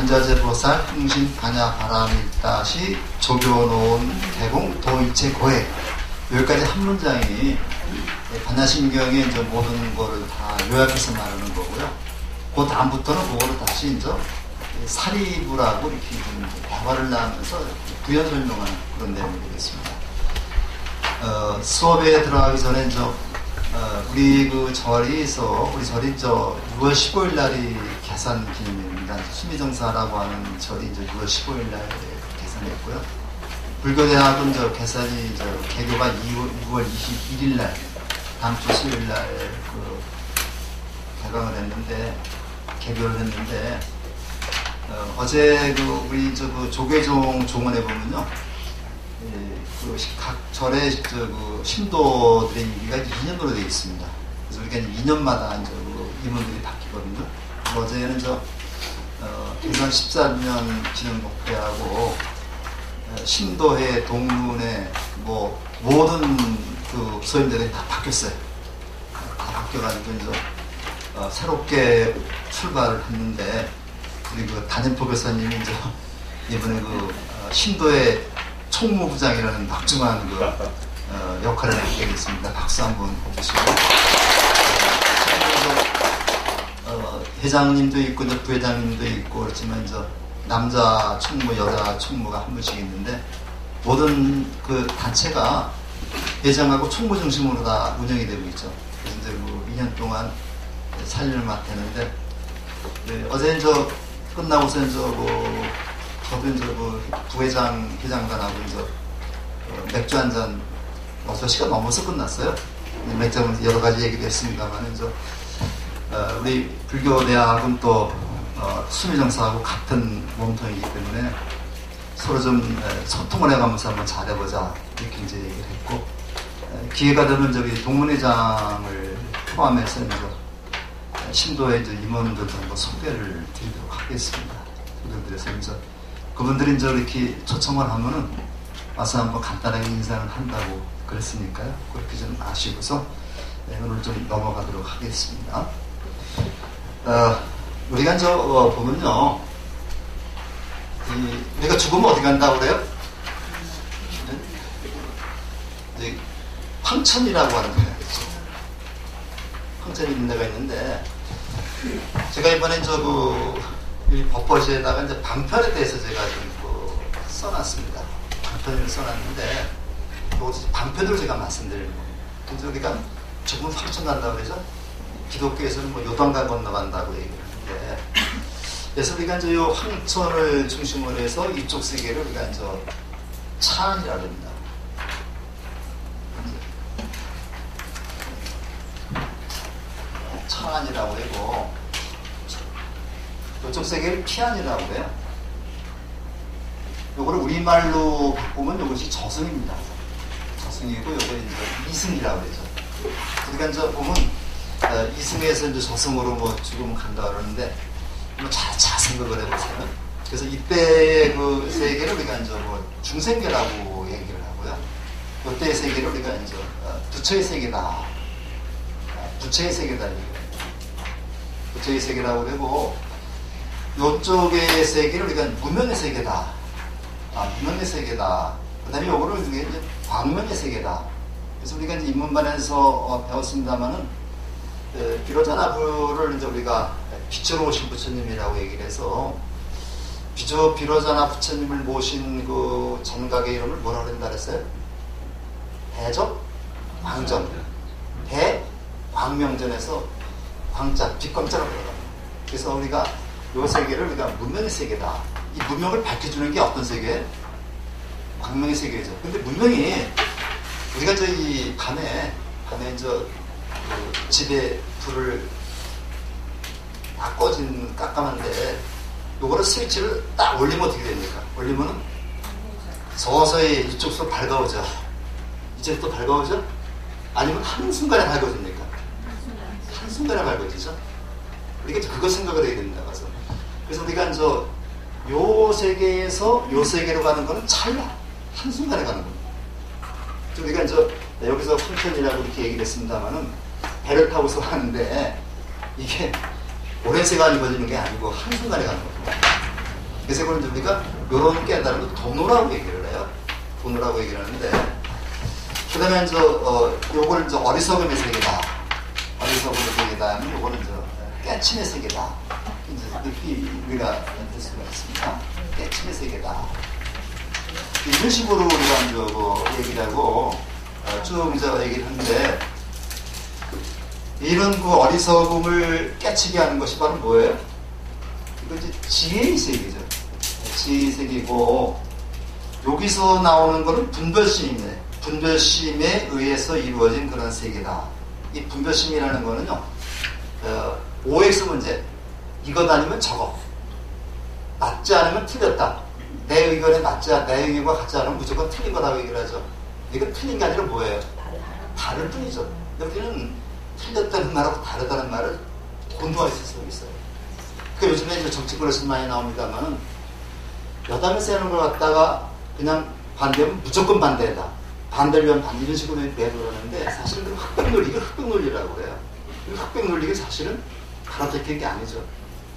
관자재보살 흥신 반야 바람일다시 조교노은 개공 도일체 고해. 여기까지 한 문장이 반야심경의 이제 모든 거를 다 요약해서 말하는 거고요. 그 다음부터는 그거를 다시 이제 사리부라고 이렇게 좀 대화를 나누면서 부연 설명하는 그런 내용이 되겠습니다. 수업에 들어가기 전에 우리 그 절이서 우리 절이 6월 15일 날이 개산 기념일입니다. 수미정사라고 하는 절이 이제 6월 15일 날 개산했고요. 불교대학은 개산이 개교가 6월 21일 날 다음 주 수요일 날 개강을 했는데 개교를 했는데 어제 우리 그 조계종 종원에 보면요. 각 절의 신도들의 임기가 2년으로 되어 있습니다. 그래서 우리가 2년마다 임원들이 바뀌거든요. 어제는 개산 14년 기념 목회하고 신도회 동문회 모든 그 부서인들이 다 바뀌었어요. 다 바뀌어가지고 새롭게 출발을 했는데 우리 그 담임포 교사님이 이번에 신도의 총무부장이라는 막중한 역할을 하게 됐습니다. 박수 한번 해주시고 회장님도 있고 부회장님도 있고 그렇지만 남자 총무, 여자 총무가 한 분씩 있는데 모든 그 단체가 회장하고 총무 중심으로 다 운영이 되고 있죠. 그래서 2년 동안 살림을 맡았는데 어제 끝나고서 저도 부회장, 회장단하고 맥주 한 잔 6시간 넘어서 끝났어요. 맥주 여러 가지 얘기도 했습니다만 우리 불교대학은 또 수미정사하고 같은 몸통이기 때문에 서로 좀 소통을 해가면서 한번 잘해보자 이렇게 이제 얘기를 했고 기회가 되면 동문회장을 포함해서 신도의 임원들 정도 소개를 드리도록 하겠습니다. 그래서 그분들이 이렇게 초청을 하면은 와서 한번 간단하게 인사를 한다고 그랬으니까요. 그렇게 좀 아시고서 오늘 좀 넘어가도록 하겠습니다. 우리가 보면요. 우리가 죽으면 어디 간다고 그래요? 네? 황천이라고 하는 데가 있죠. 황천이 있는 데가 있는데 제가 이번에 이 법보시에다가 방편에 대해서 제가 써놨습니다. 방편을 써놨는데 방편으로 제가 말씀드리는 거예요. 근데 우리가 죽으면 황천 간다고 그러죠? 기독교에서는 요단강 건너간다고 얘기를 하는데 그래서 우리가 이 황천을 중심으로 해서 이쪽 세계를 우리가 차안이라고 합니다. 차안이라고 하고 이쪽 세계를 피안이라고 해요. 요거를 우리말로 바꾸면 이것이 저승입니다. 저승이고 요거는 이승이라고 그러죠. 우리가 보면 이승에서 저승으로 죽으면 간다 그러는데 잘 생각을 해보세요. 그래서 이때의 그 세계를 우리가 중생계라고 얘기를 하고요. 이때의 세계를 우리가 부처의 세계다. 부처의 세계다. 부처의 세계라고 하고 이쪽의 세계를 우리가 무명의 세계다. 무명의 세계다. 그 다음에 요거를 이제 광명의 세계다. 그래서 우리가 입문반에서 배웠습니다만은 비로자나부를 우리가 빛으로 오신 부처님이라고 얘기를 해서 비로자나 부처님을 모신 그 전각의 이름을 뭐라고 그런다 그랬어요? 대적 광전. 대광명전에서 광자, 빛광자라고 그래요. 그래서 우리가 이 세계를 우리가 무명의 세계다. 이 무명을 밝혀주는 게 어떤 세계예요? 광명의 세계죠. 근데 무명이 우리가 이 밤에 집에 불을 다 꺼진 깜깜한데 요거를 스위치를 딱 올리면 어떻게 됩니까? 올리면은 서서히 이쪽으로 밝아오죠. 이제 또 밝아오죠? 아니면 한순간에 밝아집니까? 한순간에 밝아지죠? 우리가 그거 생각을 해야 됩니다. 그래서 우리가 요 세계에서 요 세계로 가는 거는 찰나 한순간에 가는 겁니다. 우리가 여기서 황천이라고 이렇게 얘기를 했습니다만은 배를 타고서 가는데 이게 오랜 시간이 걸리는 게 아니고 한순간에 가는 겁니다. 그래서 그걸 이제 우리가 이런 깨달음을 도노라고 얘기를 해요. 도노라고 얘기를 하는데, 그 다음에 요걸 어리석음의 세계다. 어리석음의 세계다 하면 요거는 깨침의 세계다. 이제 높이 우리가 들 수가 있습니다. 깨침의 세계다. 이런 식으로 우리가 얘기를 하고, 쭉 얘기를 하는데, 이런 그 어리석음을 깨치게 하는 것이 바로 뭐예요? 이거 이제 지혜의 세계죠. 지혜의 세계고, 여기서 나오는 거는 분별심이네. 분별심에 의해서 이루어진 그런 세계다. 이 분별심이라는 거는요, OX 문제. 이것 아니면 저거. 맞지 않으면 틀렸다. 내 의견에 내 의견과 같지 않으면 무조건 틀린 거라고 얘기를 하죠. 이건 틀린 게 아니라 뭐예요? 다를 뿐이죠. 여기는 틀렸다는 말하고 다르다는 말을 혼동할 수 있어요. 그 요즘에 이제 정치 버릇이 많이 나옵니다만은 여담에 세는 걸 갖다가 그냥 반대하면 무조건 반대다. 반대를 위한 반대 이런 식으로 내놓으는데 사실은 흑백 논리가 흑백 논리라고 그래요. 흑백 논리가 사실은 갈아엎기는 게 아니죠.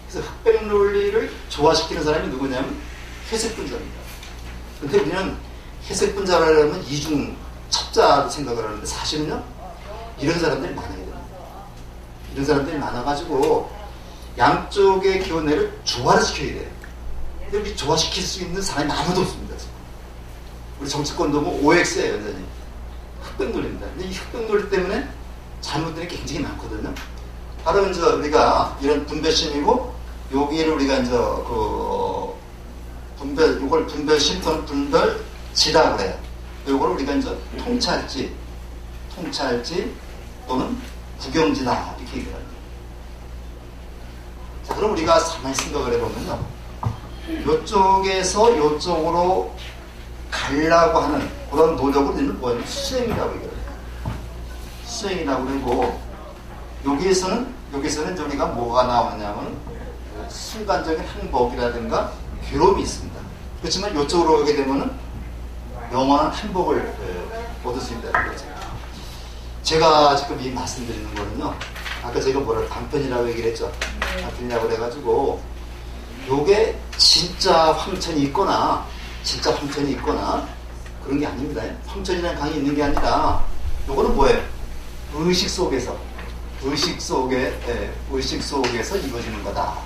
그래서 흑백 논리를 조화시키는 사람이 누구냐면 회색 분자입니다. 근데 우리는 회색 분자라고 하면 이중 첩자로 생각을 하는데 사실은요 이런 사람들이 많아요. 이런 사람들이 많아가지고 양쪽의 교내를 조화를 시켜야 돼요. 근데 우리 조화시킬 수 있는 사람이 아무도 없습니다. 지금. 우리 정치권도 뭐 OX예요, 완전히. 흑백 논리입니다. 근데 이 흑백 논리 때문에 잘못된 게 굉장히 많거든요. 바로 이제 우리가 이런 분별심이고, 여기를 우리가 이제 이걸 분별심 또는 분별지라고 그래요. 이걸 우리가 이제 통찰지 또는 구경지다 이렇게 얘기를 합니다. 자, 그럼 우리가 가만히 생각을 해보면요, 이쪽에서 이쪽으로 가려고 하는 그런 노력을 우리는 뭐냐면 수행이라고 얘기를 해요. 수행이라고 그러고, 여기에서는 이제 우리가 뭐가 나오냐면 순간적인 행복이라든가 괴로움이 있습니다. 그렇지만 이쪽으로 오게 되면은 영원한 행복을 얻을 수 있다는 거죠. 제가 지금 이 말씀드리는 거는요, 아까 제가 단편이라고 얘기를 했죠. 단편이라고 그래가지고, 요게 진짜 황천이 있거나 그런 게 아닙니다. 황천이라는 강이 있는 게 아니라, 요거는 뭐예요? 의식 속에서 이루어지는 거다.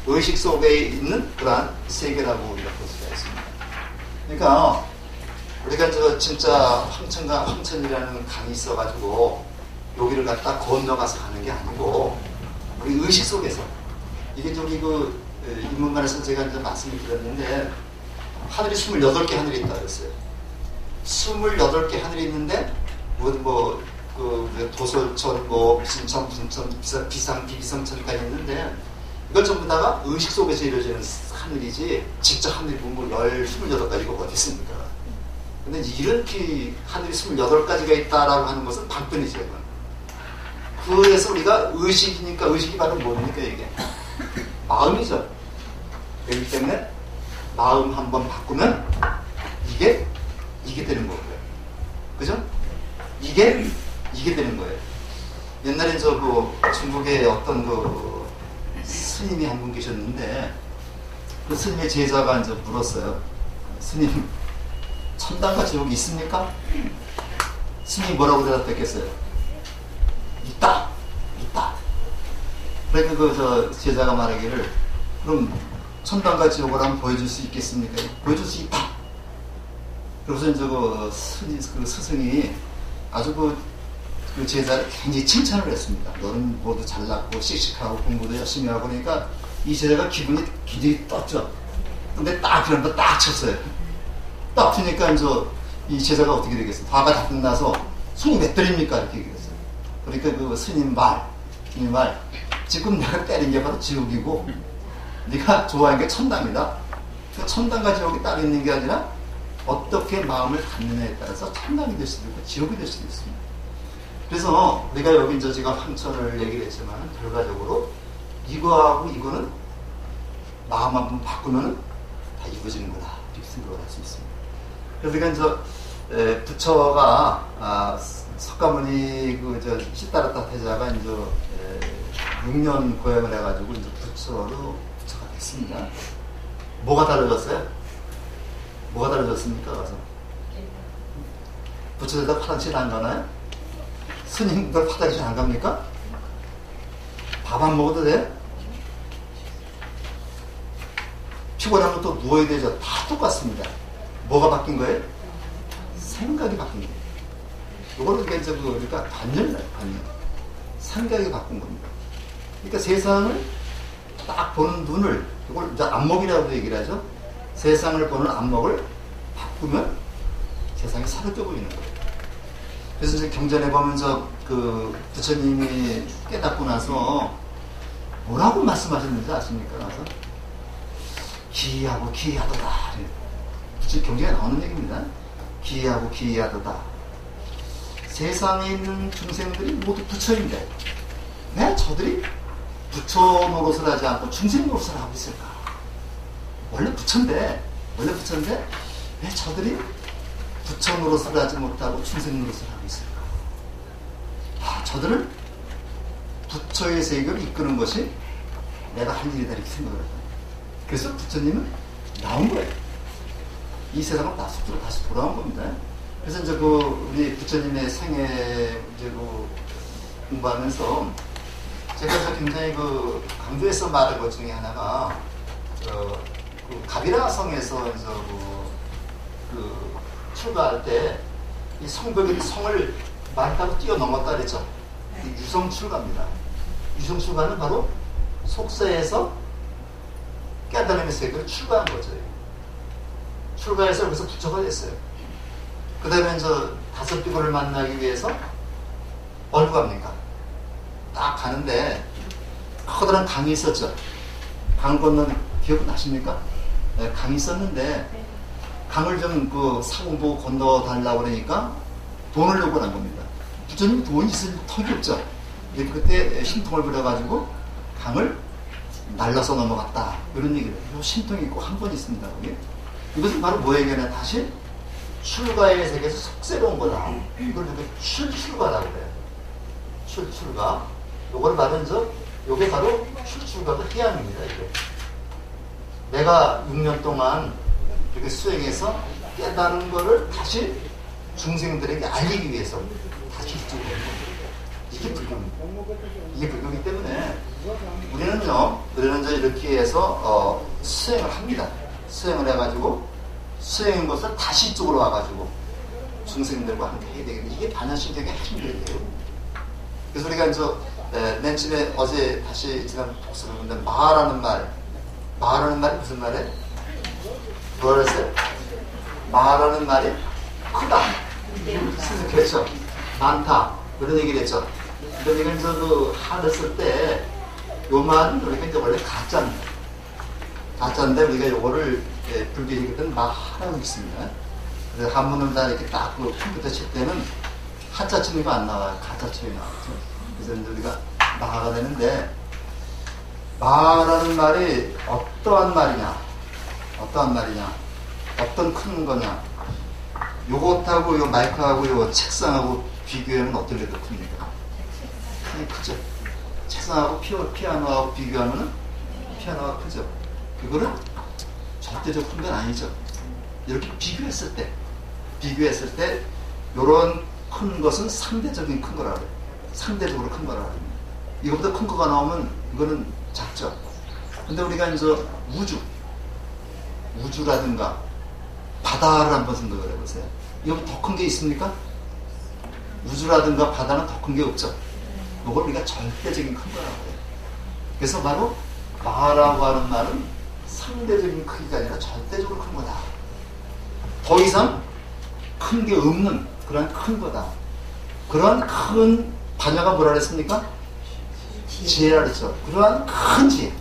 의식 속에 있는 그러한 세계라고 우리가 볼 수가 있습니다. 그러니까, 우리가 진짜 황천이라는 강이 있어가지고 여기를 갖다 건너가서 가는 게 아니고 우리 의식 속에서, 이게 저기 인문관에서 제가 이제 말씀을 드렸는데 하늘이 28개 하늘이 있다 그랬어요. 28개 하늘이 있는데 도솔천, 신천, 분천, 비비성천까지 있는데 이걸 전부 다가 의식 속에서 이루어지는 하늘이지 직접 하늘이 보면 28가지가 어디 있습니까? 근데 이렇게 하늘이 28가지가 있다라고 하는 것은 방편이죠. 그래서 우리가 의식이니까, 의식이 바로 뭡니까 이게? 마음이죠. 그렇기 때문에 마음 한번 바꾸면 이게 되는 거고요. 그죠? 이게 되는 거예요. 옛날에 중국에 어떤 스님이 한 분 계셨는데, 그 스님의 제자가 이제 물었어요. 스님, 천당과 지옥이 있습니까? 스님이 뭐라고 대답했겠어요? 있다. 그러니까 제자가 말하기를, 그럼 천당과 지옥을 한번 보여줄 수 있겠습니까? 보여줄 수 있다. 그래서 이제 그 스승이 아주 그 제자를 굉장히 칭찬을 했습니다. 너는 모두 잘났고 씩씩하고 공부도 열심히 하고, 그러니까 이 제자가 기분이 굉장히 떴죠. 근데 그런다 딱 쳤어요. 딱 치니까 이 제자가 어떻게 되겠어요? 화가 다 끝나서 손이 몇 대립니까? 이렇게 얘기했어요. 그러니까 그 스님 말, 지금 내가 때린 게 바로 지옥이고 네가 좋아하는 게 천당이다. 그 천당과 지옥이 따로 있는 게 아니라 어떻게 마음을 갖느냐에 따라서 천당이 될 수도 있고 지옥이 될 수도 있습니다. 그래서 우리가 여기 제가 황천을 얘기를 했지만 결과적으로 이거하고 이거는 마음 한번 바꾸면 다 이루어지는 거다. 이렇게 생각을 할 수 있습니다. 그래서 부처가 석가모니 시다라타 태자가 6년 고행을 해가지고 부처가 됐습니다. 뭐가 달라졌어요? 뭐가 달라졌습니까? 가서 부처들다 화장실 안 가나요? 스님들 화장실 안 갑니까? 밥 안 먹어도 돼? 피곤하면 또 누워야 되죠. 다 똑같습니다. 뭐가 바뀐 거예요? 생각이 바뀐 거예요. 이거는 그러니까 관념이에요. 관념. 생각이 바꾼 겁니다. 그러니까 세상을 딱 보는 눈을, 이걸 이제 안목이라고 얘기를 하죠. 세상을 보는 안목을 바꾸면 세상이 새롭게 보이는 거예요. 그래서 이제 경전에 보면서 그 부처님이 깨닫고 나서 뭐라고 말씀하셨는지 아십니까? 나서 기이하고 기이하도다. 부처 경전에 나오는 얘기입니다. 기이하고 기이하도다. 세상에 있는 중생들이 모두 부처인데 왜 저들이 부처 노릇을 하지 않고 중생 노릇을 하고 있을까? 원래 부처인데 왜 저들이 부처 노릇을 하지 못하고 중생 노릇을 하고 있을까? 저들은 부처의 세계를 이끄는 것이 내가 할 일이다 이렇게 생각을 해요. 그래서 부처님은 나온 거예요. 이 세상은 다 속도로 다시 돌아온 겁니다. 그래서 이제 우리 부처님의 생애 이제 공부하면서 제가 굉장히 강조해서 말한 것 중에 하나가 가비라 성에서 이제 출가할 때 이 성벽이 성을 많다고 뛰어넘었다 그랬죠. 유성 출가입니다. 유성 출가는 바로 속세에서 깨달음의 세계를 출가한 거죠. 출가해서 여기서 부처가 됐어요. 그 다음에 다섯 비구를 만나기 위해서 어디로 갑니까? 딱 가는데 커다란 강이 있었죠. 강 건너는 기억 나십니까? 네, 강이 있었는데 강을 좀 사공보고 건너달라고 그러니까 돈을 요구한 겁니다. 부처님 돈이 있을 턱이 없죠. 그때 신통을 부려가지고 강을 날라서 넘어갔다. 이런 얘기를 해요. 신통이 있고 한 번 있습니다. 거기. 이것은 바로 뭐 얘기하냐? 다시 출가의 세계에서 속세로 온 거다. 이걸 이렇게 출가라고 그래요. 출가. 요걸 말은 요게 바로 출가가 희양입니다. 이게. 내가 6년 동안 이렇게 수행해서 깨달은 거를 다시 중생들에게 알리기 위해서 다시 이쪽으로 온 겁니다. 이게 불교입니다. 이게 불교이기 때문에 우리는 이렇게 해서 수행을 합니다. 수행을 해가지고 수행인 것을 다시 이쪽으로 와가지고 중생들과 함께 해야 되겠는데 이게 반야신경의 핵심들이에요. 그래서 우리가 맨 처음에 어제 다시 지난 복습을 보는데 마라는 말이 무슨 말이에요? 뭐라 했어요? 마라는 말이 크다. 그렇죠. 많다. 그런 얘기를 했죠. 그러니까 이걸 한을 쓸 때 요 말은 우리가 원래 가짜입니다. 가짜인데 우리가 요거를 불교에는 마하라고 있습니다. 그래서 한문을 다 이렇게 딱 컴퓨터 칠 때는 한자 치는 거 안 나와요. 가짜 치는 거 나오죠. 그래서 우리가 마하가 되는데 마라는 말이 어떠한 말이냐? 어떤 큰 거냐? 요것하고 요 마이크하고 요 책상하고 비교하면 어떤 게 더 큽니까? 크니 크죠. 책상하고 피아노하고 비교하면 피아노가 크죠. 그거는 절대적 큰 건 아니죠. 이렇게 비교했을 때 요런 큰 것은 상대적인 큰 거라고 해요. 상대적으로 큰 거라고 해요. 이거보다 큰 거가 나오면 이거는 작죠. 근데 우리가 우주라든가 바다를 한번 생각을 해보세요. 이거 더 큰 게 있습니까? 우주라든가 바다는 더 큰 게 없죠. 이걸 우리가 절대적인 큰 거라고 해요. 그래서 바로 마라고 하는 말은 상대적인 크기가 아니라 절대적으로 큰 거다. 더 이상 큰 게 없는 그런 큰 거다. 그러한 큰 반야가 뭐라 그랬습니까? 지혜라 그랬죠. 그러한 큰 지혜.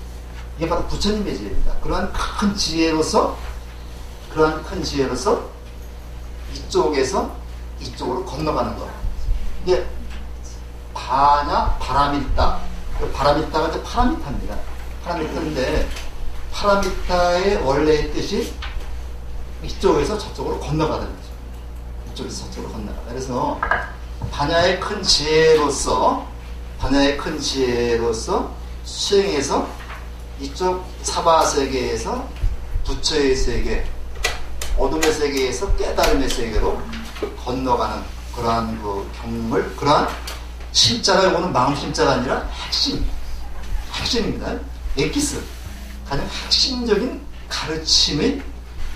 이게 바로 부처님의 지혜입니다. 그러한 큰 지혜로서 이쪽에서 이쪽으로 건너가는 거. 이게 바라미타. 바라미타가 이제 파라미타입니다. 파라미타인데 파라미타의 원래의 뜻이 이쪽에서 저쪽으로 건너가는 거죠. 이쪽에서 저쪽으로 건너가다. 그래서 반야의 큰 지혜로서 수행해서 이쪽 사바 세계에서 부처의 세계, 어둠의 세계에서 깨달음의 세계로 건너가는 그러한 그 경험을, 그러한 심자가 이거는 마음 심자가 아니라 핵심입니다. 엑기스, 가장 핵심적인 가르침이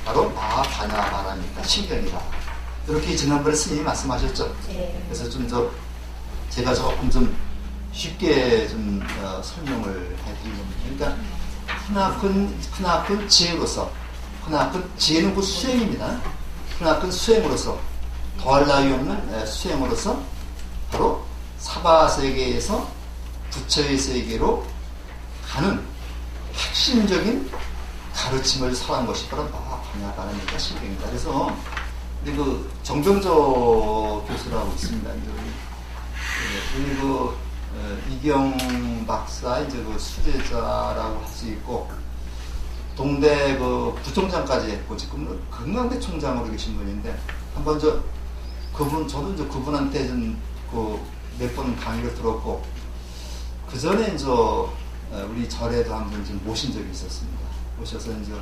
바로 마하바냐바라니까 신경이다. 이렇게 지난번에 스님이 말씀하셨죠. 그래서 제가 조금 좀 쉽게 좀 설명을 해드리면, 그러니까 크나큰 지혜로서, 크나큰 지혜는 그 수행입니다. 크나큰 수행으로서, 더할 나위 없는 수행으로서 바로 사바 세계에서 부처의 세계로 가는 핵심적인 가르침을 설한 것이 바로 마하바냐바라니까 신경이다. 그래서 우리 그 정병조 교수라고 있습니다. 우리 그 이경 박사 이제 그 수제자라고 할 수 있고, 동대 그 부총장까지 했고 지금은 건강대 총장으로 계신 분인데, 한번 저도 이제 그분한테 좀 몇 번 강의를 들었고, 그 전에 이제 우리 절에도 한번 좀 모신 적이 있었습니다. 오셔서 이제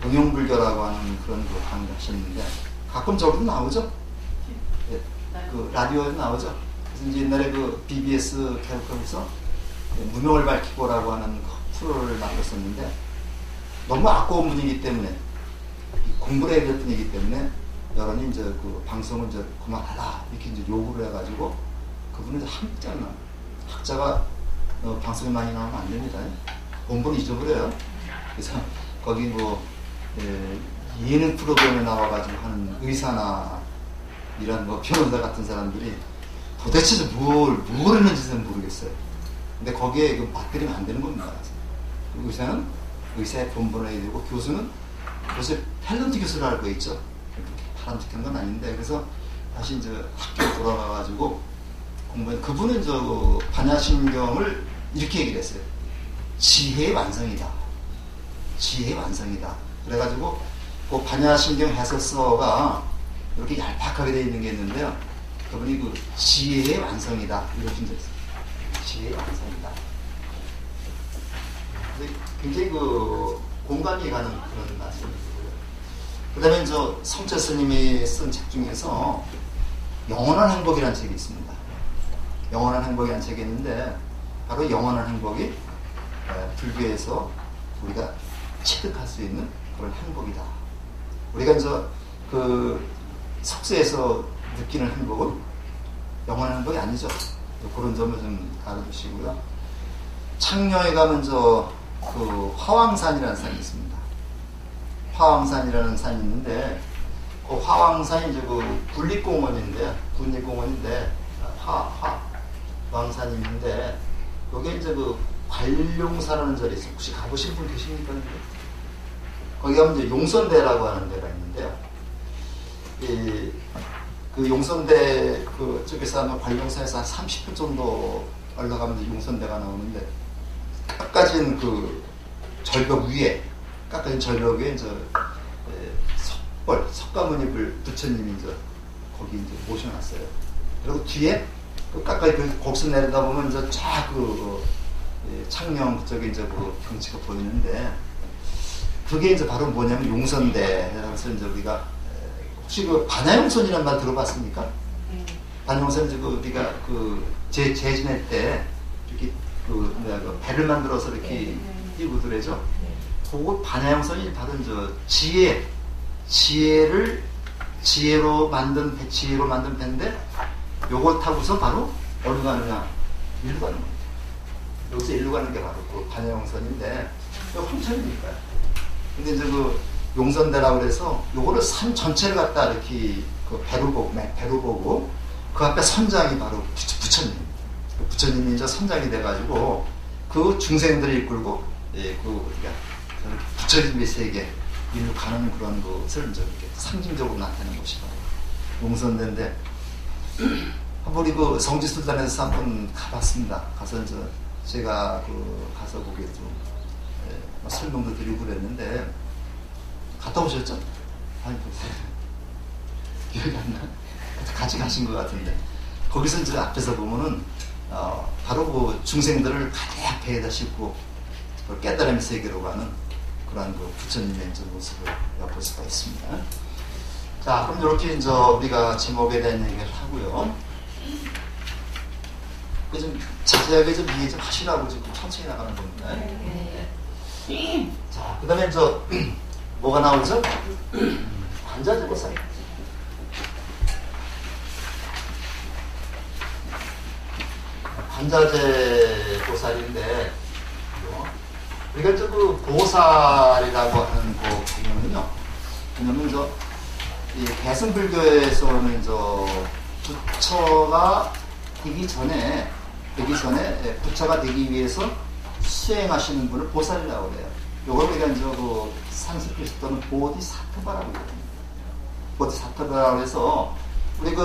응용불교라고 하는 그런 그 강의를 하셨는데, 가끔 저기도 나오죠. 예, 그 라디오에 나오죠. 그래서 이제 옛날에 그 BBS 개국하면서 무명을 밝히고라고 하는 그 프로를 만들었었는데, 너무 아까운 분이기 때문에, 공부를 해야 될 분이기 때문에 여론이 이제 그 방송을 이제 그만하라 이렇게 이제 요구를 해가지고, 그분은 이제 학자가 방송에 많이 나오면 안 됩니다. 공부를 잊어버려요. 그래서 거기 뭐 예능 프로그램에 나와가지고 하는 의사나 이런 뭐 변호사 같은 사람들이 도대체 뭘 했는지는 모르겠어요. 근데 거기에 맞들이면 안 되는 겁니다. 그 의사는 의사의 본분을 해야 되고, 교수는 교수의 탤런트 교수를 알고 있죠. 바람직한 건 아닌데, 그래서 다시 이제 학교에 돌아가가지고 공부해. 그분은 반야심경을 이렇게 얘기를 했어요. 지혜의 완성이다. 지혜의 완성이다. 그래가지고 그 반야심경 해설서가 이렇게 얄팍하게 되어 있는 게 있는데요. 그분이 그 지혜의 완성이다 이렇게 적었어요. 지혜의 완성이다. 굉장히 그 공감이 가는 그런 말씀이고요. 그 다음에 성철 스님이 쓴 책 중에서 영원한 행복이라는 책이 있습니다. 영원한 행복이라는 책이 있는데, 바로 영원한 행복이 불교에서 우리가 체득할 수 있는 그런 행복이다. 우리가 그 속세에서 느끼는 행복은 영원한 행복이 아니죠. 그런 점을 좀 알아두시고요. 창녀에 가면 그 화왕산이라는 산이 있습니다. 화왕산이라는 산이 있는데, 그 화왕산이 이제 그 국립공원인데 화왕산이 있는데, 여기 이제 그 관룡사라는 절이 있어요. 혹시 가보신 분 계십니까? 거기 가면 이제 용선대라고 하는 데가 있는데요. 그 용선대 그 쪽에서 하면 관룡사에서 한 30분 정도 올라가면 용선대가 나오는데, 깎아진 그 절벽 위에, 이제 석가모니를 부처님이 이제 거기 이제 모셔놨어요. 그리고 뒤에 그 가까이 거기서 내려다 보면 이제 쫙 창녕 그쪽에 이제 그 경치가 보이는데, 그게 이제 바로 뭐냐면 용선대라고 해서 이제 우리가 혹시 그 반야용선이라는 말 들어봤습니까? 반야용선 이제 우리가 제 지낼 때 이렇게 배를 만들어서 이렇게 띄고 그러죠. 그거 반야용선이 바로 이제 지혜로 만든 배인데, 요걸 타고서 바로 어디로 가느냐? 일로 가는 겁니다. 여기서 일로 가는 게 바로 그 반야용선인데, 이거 황천이니까요. 근데 이제 그 용선대라고 그래서 요거를 산 전체를 갖다 이렇게 배로 보고 그 앞에 선장이 바로 부처님. 부처님이 이제 선장이 돼가지고 그 중생들을 이끌고 우리가 부처님의 세계 일로 가는 그런 것을 이제 이렇게 상징적으로 나타내는 것이 바로 용선대인데, 한번 우리 그 성지수단에서 한번 가봤습니다. 가서 이제 제가 가서 거기에 좀 설명도 드리고 그랬는데, 갔다 오셨죠? 아니, 기억이 안 나. 같이 가신 것 같은데, 거기서 이제 앞에서 보면은 바로 그 중생들을 가장 배에다 싣고 깨달음의 세계로 가는 그러한 그 부처님의 이제 모습을 엿볼 수가 있습니다. 자, 그럼 이렇게 이제 우리가 제목에 대한 얘기를 하고요. 좀 자세하게 좀 이해 좀 하시라고 지금 천천히 나가는 겁니다. 자, 그 다음에 저 뭐가 나오죠? 관자재 보살. 관자재 보살인데, 우리가 저 그 보살이라고 하는 그 개념은요, 왜냐면 이 대승불교에서는 부처가 되기 전에 부처가 되기 위해서 수행하시는 분을 보살이라고 그래요. 요걸 우리가 그 산스크리트어는 보디사트바라고 그래요. 보디사트바라고 해서 우리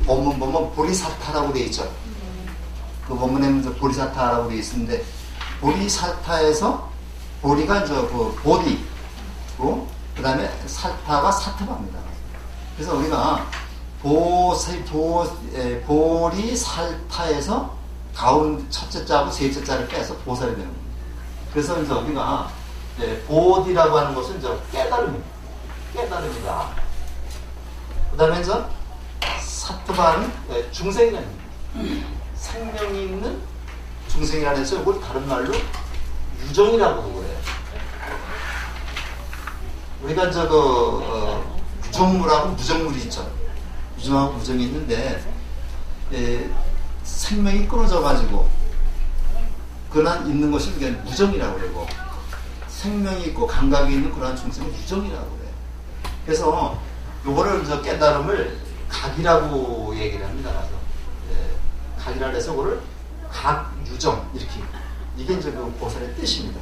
원문 보면 보리사타라고 되어 있죠. 그 원문에는 보리사타라고 되어 있는데, 보리사타에서 보리가 보디고, 그 다음에 사타가 사트바입니다. 그래서 우리가 보리살타에서 가운데 첫째 자하고 셋째 자를 빼서 보살이 되는 겁니다. 그래서 우리가 보디라고 하는 것은 깨달음이다. 그 다음에 사트바는 중생이라는 겁니다. 생명이 있는 중생이라는 해서 이걸 다른 말로 유정이라고 그래요. 우리가 유정물하고 무정물이 있죠. 유정하고 무정이 있는데, 생명이 끊어져가지고 그러나 있는 것이 무정이라고 그러고, 생명이 있고 감각이 있는 그러한 중생은 유정이라고 그래요. 그래서 요거를 깨달음을 각이라고 얘기를 합니다. 그래서 각이라 해서 그거를 각유정 이렇게, 이게 그 보살의 뜻입니다.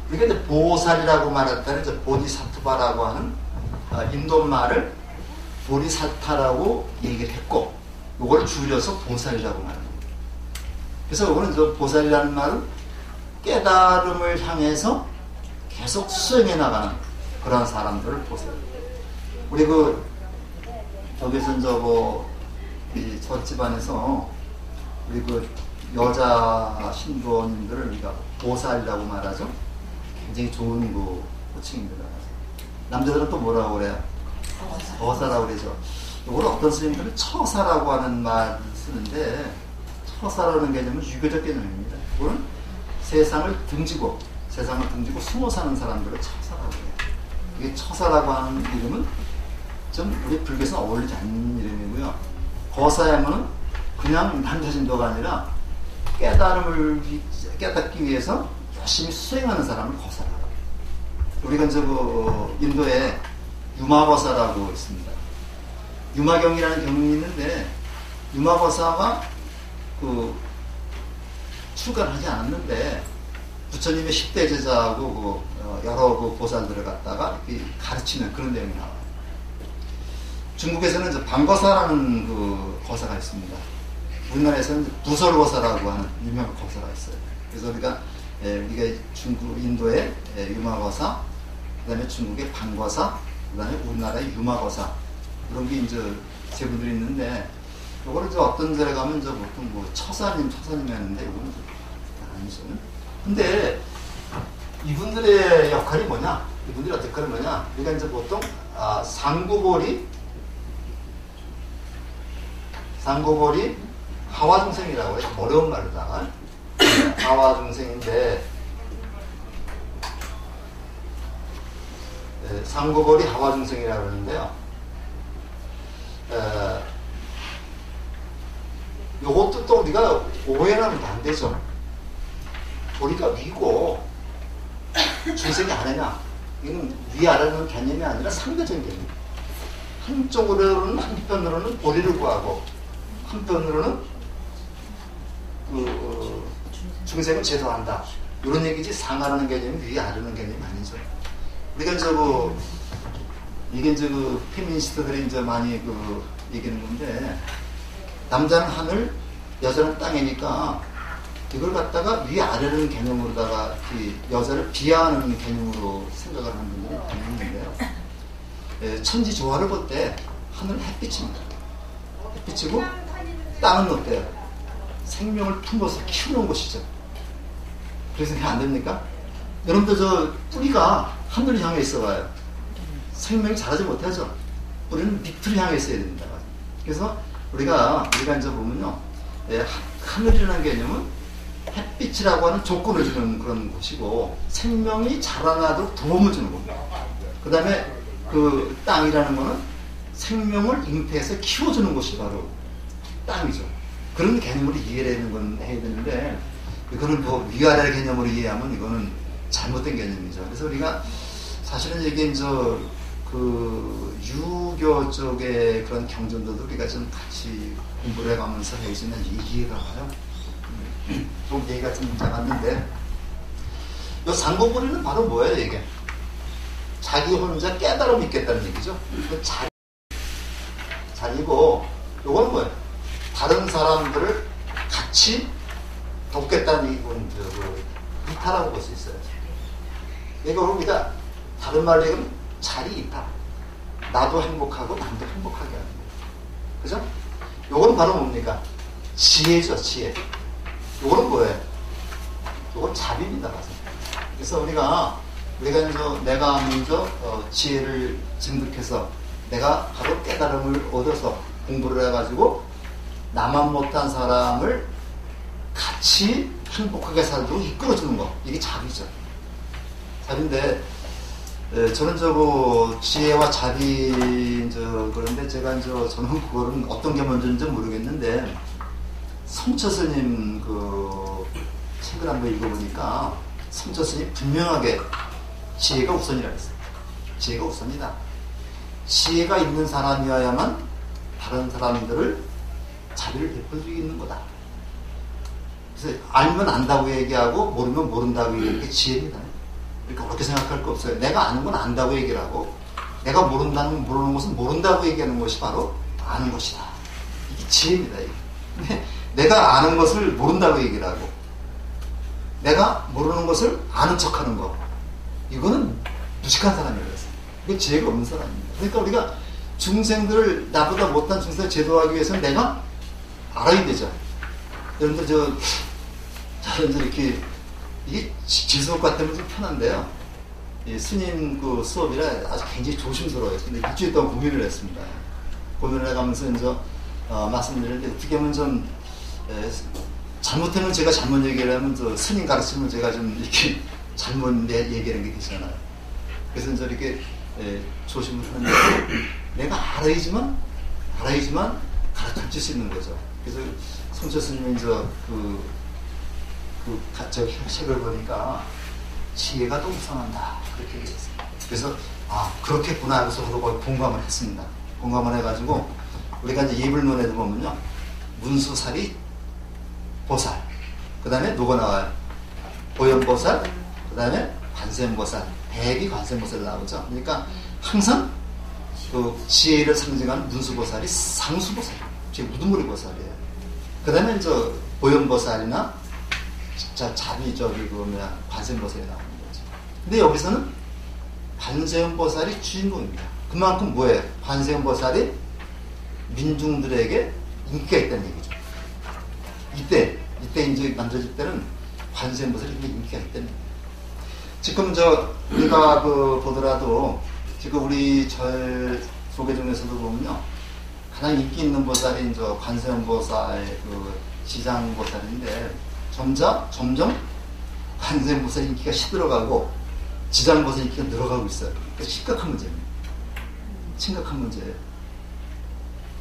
그러니까 보살이라고 말할 때는 보디사트바라고 하는 인도 말을 보리사타라고 얘기를 했고, 이걸 줄여서 보살이라고 말합니다. 그래서 이거는 보살이라는 말은 깨달음을 향해서 계속 수행해 나가는 그런 사람들을 보살. 우리 저기서 이 절집안에서 우리 여자 신도님들을 우리가 보살이라고 말하죠. 굉장히 좋은 호칭입니다. 남자들은 또 뭐라고 그래요? 거사라고 그러죠. 이걸 어떤 스님들은 처사라고 하는 말을 쓰는데, 처사라는 개념은 유교적 개념입니다. 이거는 세상을 등지고 숨어 사는 사람들을 처사라고 해요. 이게 처사라고 하는 이름은 좀 우리 불교에서 어울리지 않는 이름이고요. 거사야면은 그냥 남자신도가 아니라 깨닫기 위해서 열심히 수행하는 사람을 거사라고 해요. 우리가 인도에 유마거사라고 있습니다. 유마경이라는 경이 있는데, 유마거사가 출가하지 않았는데 부처님의 10대 제자하고 여러 보살들을 갖다가 가르치는 그런 내용이 나와요. 중국에서는 방거사라는 거사가 있습니다. 우리나라에서는 부설거사라고 하는 유명한 거사가 있어요. 그래서 우리가 인도의 유마거사, 그 다음에 중국의 방거사, 그 다음에 우리나라의 유마거사, 그런 게 세 분들이 있는데, 요거를 어떤 데에 가면 보통 처사님 하는데, 요거는 아니죠. 근데 이분들의 역할이 뭐냐? 이분들의 역할이 뭐냐? 우리가 보통 상고보리 하와중생이라고 해요. 어려운 말로다가 하와중생인데, 상고보리 하와중생이라고 하는데요. 요것도 또 우리가 오해를 하면 안 되죠. 보리가 위고 중생이 아래냐? 이건 위아래라는 개념이 아니라 상대적인 개념. 한편으로는 보리를 구하고, 한편으로는 중생을 제도한다. 이런 얘기지, 상하라는 개념이 위아래라는 개념이 아니죠. 우리가 이게 페미니스트들이 많이 얘기하는 건데, 남자는 하늘, 여자는 땅이니까 이걸 갖다가 위아래라는 개념으로다가 여자를 비하하는 개념으로 생각을 하는 분들이 있는데요. 천지 조화를 볼 때 하늘은 햇빛입니다. 햇빛이고 땅은 어때요? 생명을 품어서 키우는 곳이죠. 그래서 그게 안 됩니까? 여러분들 저 뿌리가 하늘을 향해 있어 봐요. 생명이 자라지 못하죠. 뿌리는 밑을 향해 있어야 됩니다. 그래서 우리가 이제 보면요, 하늘이라는 개념은 햇빛이라고 하는 조건을 주는 그런 곳이고, 생명이 자라나도록 도움을 주는 겁니다. 그 다음에 그 땅이라는 거는 생명을 잉태해서 키워주는 곳이 바로 땅이죠. 그런 개념으로 이해를 해야 되는데, 그거는 뭐 위아래 개념으로 이해하면 이거는 잘못된 개념이죠. 그래서 우리가 사실은 이게 그 유교 쪽의 그런 경전들도 우리가 좀 같이 공부를 해가면서 해주면 이해가 가요. 좀 얘기가 좀 작았는데, 이 상고부리는 바로 뭐예요, 이게? 자기 혼자 깨달음 있겠다는 얘기죠. 자기고, 요건 뭐예요? 다른 사람들을 같이 돕겠다는 얘기는 이타라고 볼 수 있어요. 이거 우리가 다른 말로 얘기하면 자리 이타. 나도 행복하고 남도 행복하게 하는 거예요. 그죠? 요건 바로 뭡니까? 지혜죠, 지혜. 요거는 뭐예요? 요건 자비입니다. 그래서 우리가 이제 내가 먼저 지혜를 증득해서 내가 바로 깨달음을 얻어서 공부를 해가지고 나만 못한 사람을 같이 행복하게 살도록 이끌어주는 거. 이게 자비죠. 자비인데, 저는 지혜와 자비, 그런데 제가 저는 그거는 어떤 게 먼저인지 모르겠는데, 성처 스님 책을 한번 읽어보니까, 성처 스님 분명하게 지혜가 우선이라고 했어요. 지혜가 우선이다. 지혜가 있는 사람이어야만 다른 사람들을 자비를 베풀 수 있는 거다. 그래서 알면 안다고 얘기하고 모르면 모른다고 얘기하는 게 지혜입니다. 그러니까 그렇게 생각할 거 없어요. 내가 아는 건 안다고 얘기를 하고 내가 모르는 것은 모른다고 얘기하는 것이 바로 아는 것이다. 이게 지혜입니다. 이게. 내가 아는 것을 모른다고 얘기를 하고 내가 모르는 것을 아는 척하는 거, 이거는 무식한 사람이라고 했어요. 이게 지혜가 없는 사람입니다. 그러니까 우리가 중생들을, 나보다 못한 중생을 제도하기 위해서는 내가 알아야 되죠. 여러분들 저는 이렇게 이게 지수업 같으면 좀 편한데요. 스님 수업이라 아주 굉장히 조심스러워요. 근데 일주일 동안 고민을 했습니다. 고민을 해가면서 말씀드리는데, 어떻게 하면 좀 잘못하면 제가 잘못 얘기를 하면 스님 가르치면 제가 좀 이렇게 잘못 얘기하는 게 되잖아요. 그래서 이렇게 조심을 하는데, 내가 알아야지만 가르칠 수 있는 거죠. 그래서 성처 스님이 저 책을 보니까 지혜가 또 우선한다, 그렇게 얘기했습니다. 그래서 그렇겠구나 하고서 저도 공감을 했습니다. 공감을 해가지고 우리가 이제 예불론에도 보면요, 문수살이 보살, 그 다음에 누가 나와요? 보현보살, 그 다음에 관세음보살, 대비 관세음보살 나오죠. 그러니까 항상 지혜를 상징하는 문수보살이 상수보살이에요. 제 우두머리 보살이에요. 그 다음에 보현보살이나 자비 관세음보살이 나오는 거죠. 근데 여기서는 관세음보살이 주인공입니다. 그만큼 뭐예요? 관세음보살이 민중들에게 인기가 있다는 얘기죠. 이때 이제 만들어질 때는 관세음보살이 인기가 있다는 얘기예요. 지금 우리가 보더라도 지금 우리 절 소개 중에서도 보면요, 가장 인기 있는 보살이 관세음보살, 지장보살인데, 점점 관세음보살 인기가 시들어가고 지장보살 인기가 늘어가고 있어요. 그러니까 심각한 문제입니다. 심각한 문제예요.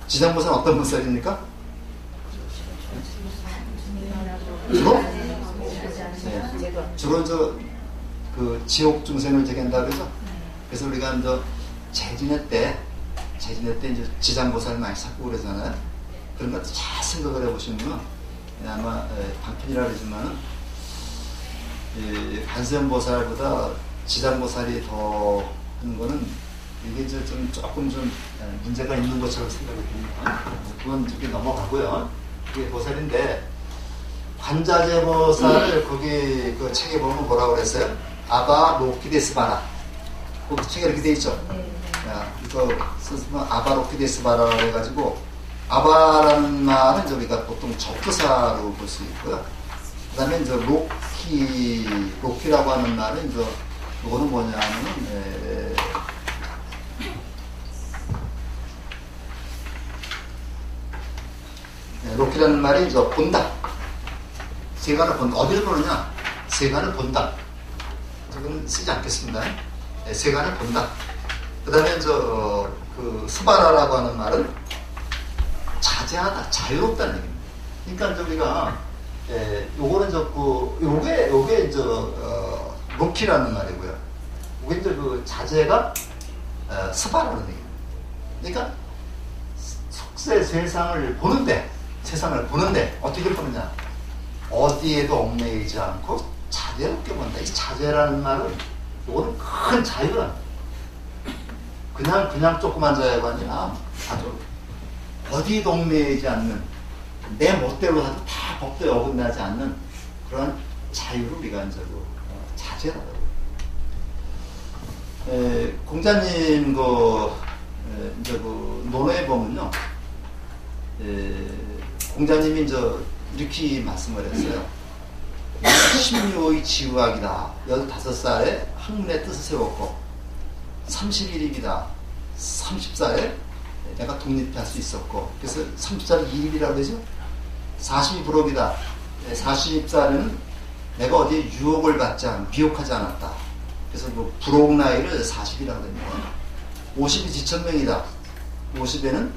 지장보살은 어떤 보살입니까? 주로? 네. 주로 지옥 중생을 제기한다 그러죠? 그래서 우리가 재진회 때 이제 지장보살 많이 찾고 그러잖아요. 그런 것도 잘 생각을 해보시면 아마 방편이라 그러지만은 관세음보살보다 지장보살이 더 하는 거는 이게 조금 문제가 있는 것처럼 생각이 듭니다. 그건 이렇게 넘어가고요. 그게 보살인데, 관자재보살을 거기 책에 보면 뭐라고 그랬어요? 아바 로키데스바라. 그 책에 이렇게 돼 있죠. 이거 쓰면 아바 로키데스바라라고 해가지고, 아바라는 말은 우리가 보통 적부사로 볼 수 있고요. 그 다음에 이제 로키라고 하는 말은 이제, 이거는 뭐냐면은, 로키라는 말이 이제 본다. 세간을 본다. 어디를 보느냐? 세간을 본다. 저는 쓰지 않겠습니다. 세간을 본다. 그 다음에 그 스바라라고 하는 말은 자제하다, 자유롭다는 얘기입니다. 그러니까 이제 우리가 요거는 요게 이제 로키라는 말이고요. 요게 이제 그 자제가 스바라는 얘기입니다. 그러니까 세상을 보는데 어떻게 보느냐? 어디에도 얽매이지 않고 자제롭게 본다. 이 자제라는 말은 요거는 큰 자유라. 그냥 조그만 자유가 아니라 아주 어디에도 얽매이지 않는, 내 멋대로 하도 다 법도에 어긋나지 않는 그런 자유를 우리가 이제 자제라고. 공자님 이제 논어에 보면요, 공자님이 이제 이렇게 말씀을 했어요. 십류의 지우학이다. 15살에 학문의 뜻을 세웠고 30일입니다. 30살에 내가 독립할 수 있었고, 그래서 30살은 2일이라고 그러죠. 40이 불혹이다. 40살에는 내가 어디에 유혹을 받지 미혹하지 않았다. 그래서 그 불혹 나이를 40이라고 합니다. 50이 지천명이다. 50에는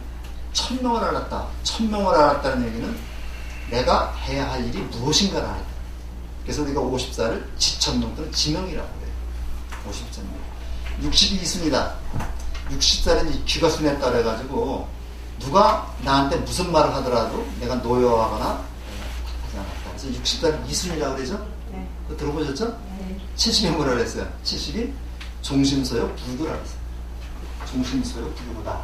1000명을 알았다. 1000명을 알았다는 얘기는 내가 해야 할 일이 무엇인가를 알았다. 그래서 우리가 50살을 지천명 또는 지명이라고 해요. 50천명. 60이 이순이다. 60살은 귀가 순했다 그래가지고 누가 나한테 무슨 말을 하더라도 내가 노여하거나 하지 않았다. 그래서 60살은 이순이라고 그러죠? 네. 그거 들어보셨죠? 네. 70이 뭐라 그랬어요? 70이 종심소요 불구라고 했어요. 종심소요 불구다.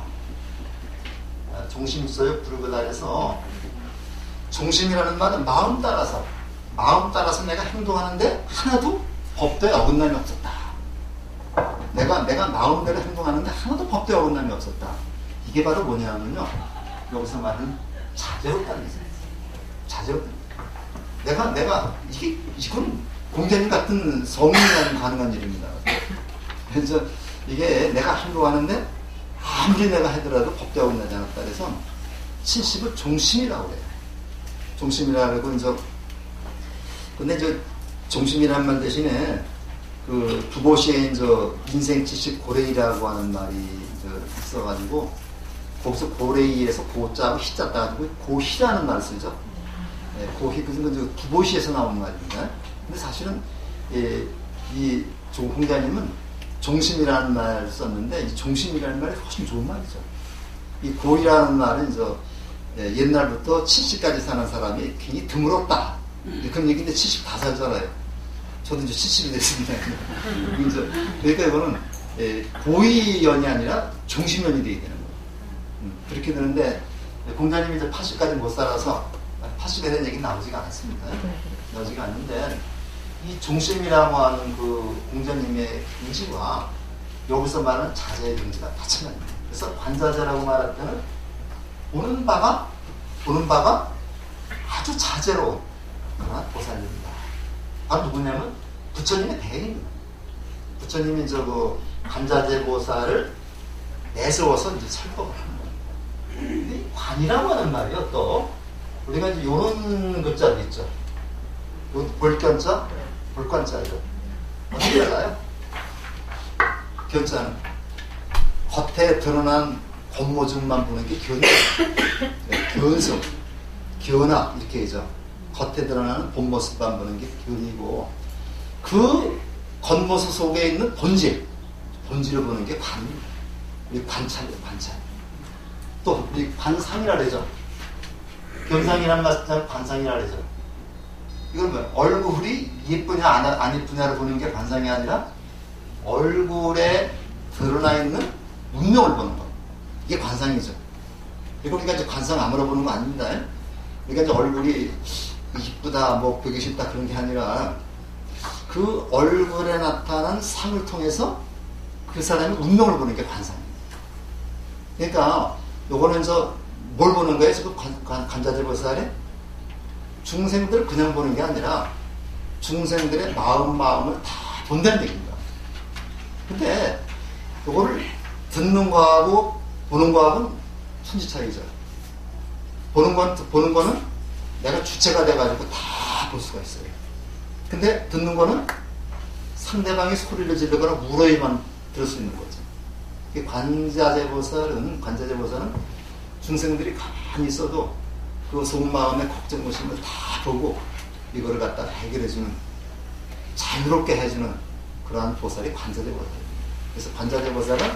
종심소요 불구다 해서, 종심이라는 말은 마음 따라서 내가 행동하는데 하나도 법도에 어긋남이 없었다. 내가 마음대로 행동하는데 하나도 법도에 어긋남이 없었다. 이게 바로 뭐냐면요, 여기서 말하는 자제롭다는 얘기죠. 자제롭다. 이건 공자님 같은 성인이라면 가능한 일입니다. 그래서 이게 내가 행동하는데 아무리 내가 하더라도 법도에 어긋나지 않았다. 그래서 70을 종심이라고 해요. 종심이라고 그러고 근데 종심이라는 말 대신에 그 두보시에 인생 70 고레이라고 하는 말이 있어가지고, 거기서 고레이에서 고자하고 희자 따가지고 고희라는 말을 쓰죠. 고희, 그건 두보시에서 나온 말입니다. 근데 사실은 이 공자님은 종심이라는 말을 썼는데, 이 종심이라는 말이 훨씬 좋은 말이죠. 이 고희라는 말은 옛날부터 70까지 사는 사람이 굉장히 드물었다. 그런 얘기인데 70 다 살잖아요. 저도 이제 70이 됐습니다. 그러니까 이거는 고위연이 아니라 종심연이 되게 되는 거예요. 그렇게 되는데, 공자님이 이제 80까지 못 살아서 80에 대한 얘기는 나오지가 않았습니다. 나오지가 않는데, 이 종심이라고 하는 그 공자님의 긍지와 여기서 말하는 자제의 긍지가 마찬가지입니다. 그래서 관자재라고 말할 때는 보는 바가 아주 자제로운 그런 보살입니다. 바로 누구냐면 부처님의 대행입니다. 부처님이 관자재 보살을 내세워서 설법을 하는 거예요. 관이라고 하는 말이요. 또 우리가 이런 글자도 있죠. 볼견자, 볼관자죠. 어떻게 알아요? 견자는 겉에 드러난 겉모습만 보는 게 견이에요. 견성, 견학 이렇게 하죠. 겉에 드러나는 본모습만 보는 게 견이고, 그 겉모습 속에 있는 본질을 보는 게 관입니다. 우리 관찰이에요, 관찰. 또 우리 관상이라 그러죠. 견상이라는 말은 관상이라 그러죠. 이건 뭐예요? 얼굴이 예쁘냐 안 예쁘냐를 보는 게 관상이 아니라 얼굴에 드러나 있는 운명을 보는 거. 이게 관상이죠. 이거 우리가 이제 관상 아무나 보는 거 아닙니다. 그러니까 이제 얼굴이 이쁘다, 뭐 보기 싫다 그런 게 아니라 그 얼굴에 나타난 상을 통해서 그 사람의 운명을 보는 게 관상입니다. 그러니까 요거는 뭘 보는 거예요? 지금 관자재 보살에 중생들을 그냥 보는 게 아니라 중생들의 마음을 다 본다는 얘기입니다. 근데 이거를 듣는 거하고 보는 거하고는 천지 차이죠. 보는 거는 내가 주체가 돼가지고 다 볼 수가 있어요. 근데 듣는 거는 상대방이 소리를 지르거나 울어야만 들을 수 있는 거죠. 관자재보살은 중생들이 가만히 있어도 그 속마음의 걱정무심을 다 보고 이거를 갖다가 해결해주는, 자유롭게 해주는 그러한 보살이 관자재보살입니다. 그래서 관자재보살은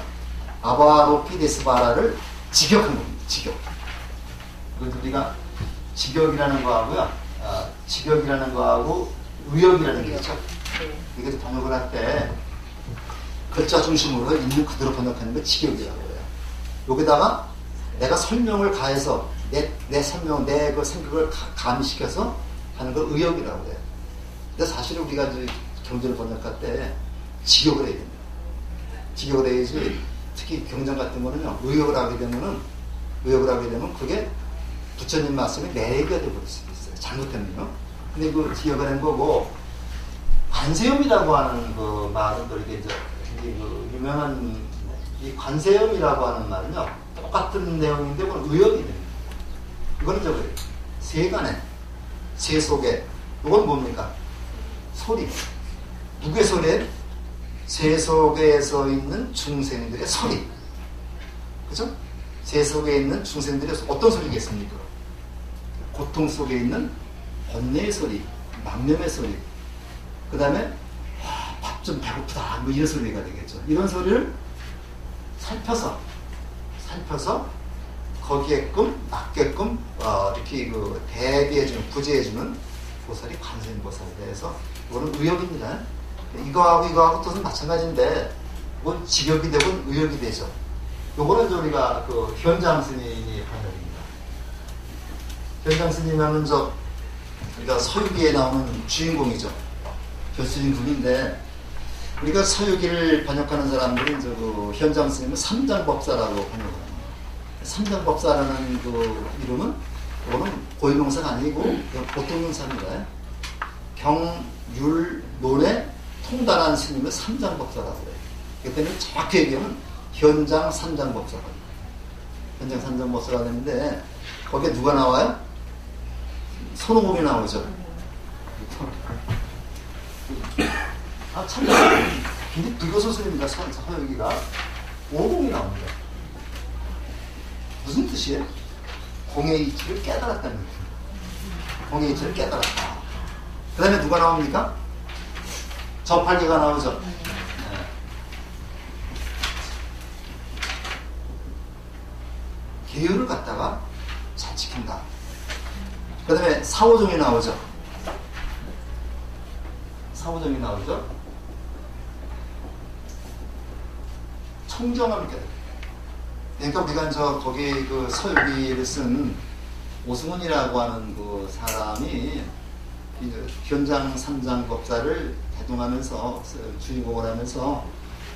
아바로피데스바라를 직역한 겁니다. 직역. 그래서 우리가 직역이라는 거하고요, 직역이라는 거하고 의역이라는 게 있죠. 이것도 번역을 할 때 글자 중심으로 있는 그대로 번역하는 게 직역이라고 해요. 여기다가 내가 설명을 가해서 내 설명, 내 그 생각을 가미시켜서 하는 걸 의역이라고 해요. 근데 사실 우리가 이제 경전을 번역할 때 직역을 해야 됩니다. 직역을 해야지, 특히 경전 같은 거는요, 의역을 하게 되면 그게 부처님 말씀이 내가 되어버릴 수도 있어요. 잘못되면요. 근데 그 직역을 한 거고, 관세음이라고 하는 그 말은 또 이게 이제 그 유명한 이 관세음이라고 하는 말은요, 똑같은 내용인데 그건 의역이 됩니다. 이거는 저거예요. 세간에, 세 속에, 이건 뭡니까? 소리. 누구의 소리에? 세 속에서 있는 중생들의 소리. 그죠? 세 속에 있는 중생들의 어떤 소리겠습니까? 고통 속에 있는 번뇌의 소리, 망념의 소리, 그 다음에 밥 좀 배고프다, 뭐 이런 소리가 되겠죠. 이런 소리를 살펴서 거기에끔 맞게끔 이렇게 그 대비해주는, 구제해주는 보살이 관세음보살에 대해서 이거는 의역입니다. 이거하고 뜻은 마찬가지인데 이건 직역이 되고 의역이 되죠. 요거는 우리가 그 현장 스님이 번역입니다. 현장 스님 하면 우리가 서유기에 나오는 주인공이죠. 교수님분인데, 우리가 서유기를 번역하는 사람들이 이제 그 현장 스님은 삼장법사라고 번역을 합니다. 삼장법사라는 그 이름은, 이거는 고유명사가 아니고 보통 명사입니다. 경, 율, 논에 통달한 스님을 삼장법사라고 해요. 그렇기 때문에 정확히 얘기하면 현장 삼장법사가 됩니다. 현장 삼장법사가 되는데, 거기에 누가 나와요? 손오공이 나오죠. 참, 근데 불교 소설입니다. 서유기가. 오공이 나옵니다. 무슨 뜻이에요? 공의 이치를 깨달았다는 거예요. 공의 이치를 깨달았다. 그 다음에 누가 나옵니까? 저팔계가 나오죠. 계율을 갖다가 잘 지킨다. 그 다음에 사오종이 나오죠. 청정함을 깨달다. 그러니까 우리가 거기 그 서유기를 쓴 오승훈이라고 하는 그 사람이 현장 삼장법사를 대동하면서 주인공을 하면서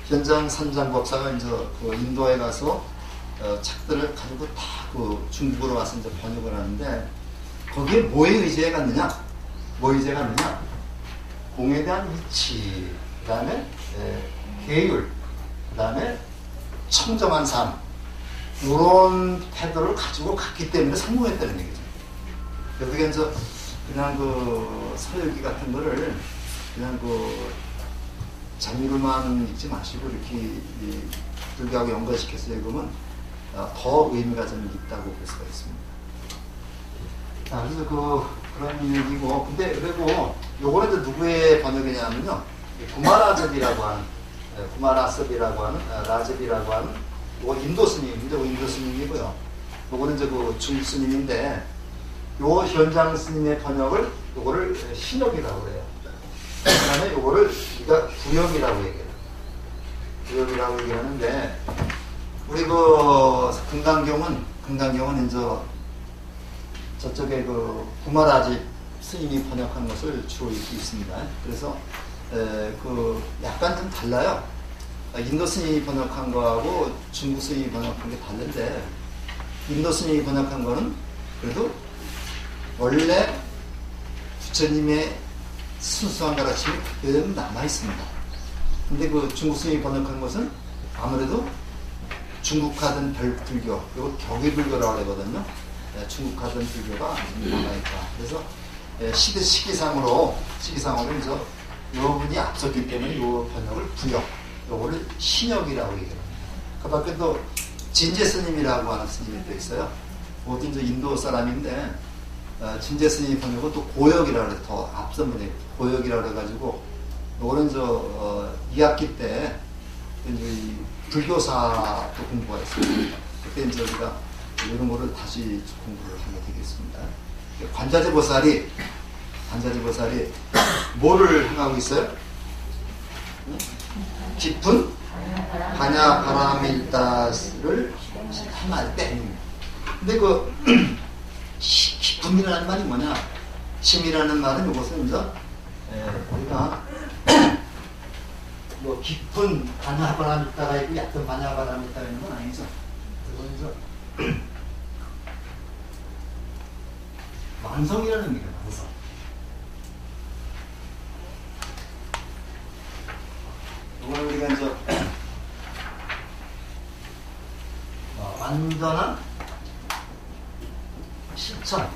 현장 삼장법사가 이제 그 인도에 가서 책들을 가지고 다 그 중국으로 와서 이제 번역을 하는데, 거기에 뭐에 의지해 갔느냐? 공에 대한 이치, 그 다음에 계율, 그 다음에 청정한 삶, 이런 태도를 가지고 갔기 때문에 성공했다는 얘기죠. 그래서 그냥 그 서유기 같은 거를 그냥 그 재미로만 읽지 마시고 이렇게 불교하고 연관시켜서 읽으면 더 의미가 좀 있다고 볼 수가 있습니다. 그래서 그런 얘기고, 근데 그리고 요거는 이제 누구의 번역이냐면요, 구마라섭이라고 하는 라섭이라고 하는 요거 인도 스님인데, 인도 스님이고요. 요거는 이제 그 중국 스님인데, 요 현장 스님의 번역을 요거를 신역이라고 그래요. 그 다음에 요거를 우리가 구역이라고 얘기해요. 구역이라고 얘기하는데, 우리 그 금강경은 이제 저쪽에 그 구마라집 스님이 번역한 것을 주로 읽고 있습니다. 그래서 그 약간 좀 달라요. 인도 스님이 번역한 거하고 중국 스님이 번역한 게 다른데, 인도 스님이 번역한 거는 그래도 원래 부처님의 순수한 가르침이 그대로 남아 있습니다. 근데 그 중국 스님이 번역한 것은 아무래도 중국하던 불교, 그리고 격의불교라고 하거든요. 중국하던 불교가 남아있다. 그래서 시기상으로 이제 요 분이 앞섰기 때문에 요 번역을 부역, 요거를 신역이라고 얘기해요. 그 밖에 또 진제 스님이라고 하는 스님이 또 있어요. 그것도 이제 인도 사람인데 진제 스님 번역은 또 고역이라고 해서 더 앞선 분이 고역이라고 해가지고 요거는 2학기 때 이제 불교사도 공부가 있습니다. 그때 이제 우리가 이런 거를 다시 공부를 하게 되겠습니다. 관자재 보살이 뭐를 행하고 있어요? 깊은 반야 바라밀다를 행할 때. 근데 그 깊음이라는 말이 뭐냐? 심이라는 말은 이것은 이제 우리가 뭐 깊은 반야 바라밀다가 있고 얕은 반야 바라밀다가 있는 건 아니죠. 그건 이제 완성이라는 의미예요. 완성. 이걸 우리가 이제 완전한 실천.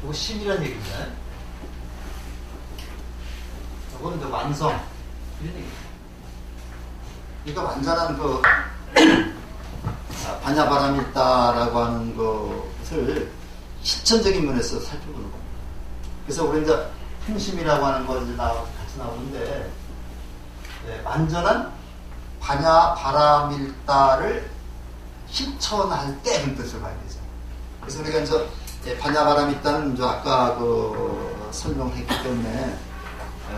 이거 심이라는 얘기입니다. 이거는 이제 완성. 이런 얘기입니다. 그러니까 완전한 그 반야바람일다라고 하는 것을 실천적인 면에서 살펴보는 겁니다. 그래서 우리 이제 행심이라고 하는 거 이제 같이 나오는데 완전한 반야바람일다를 실천할 때 그런 뜻을 봐야 되죠. 그래서 우리가 이제 반야바람일다는 이제 아까 그 설명했기 때문에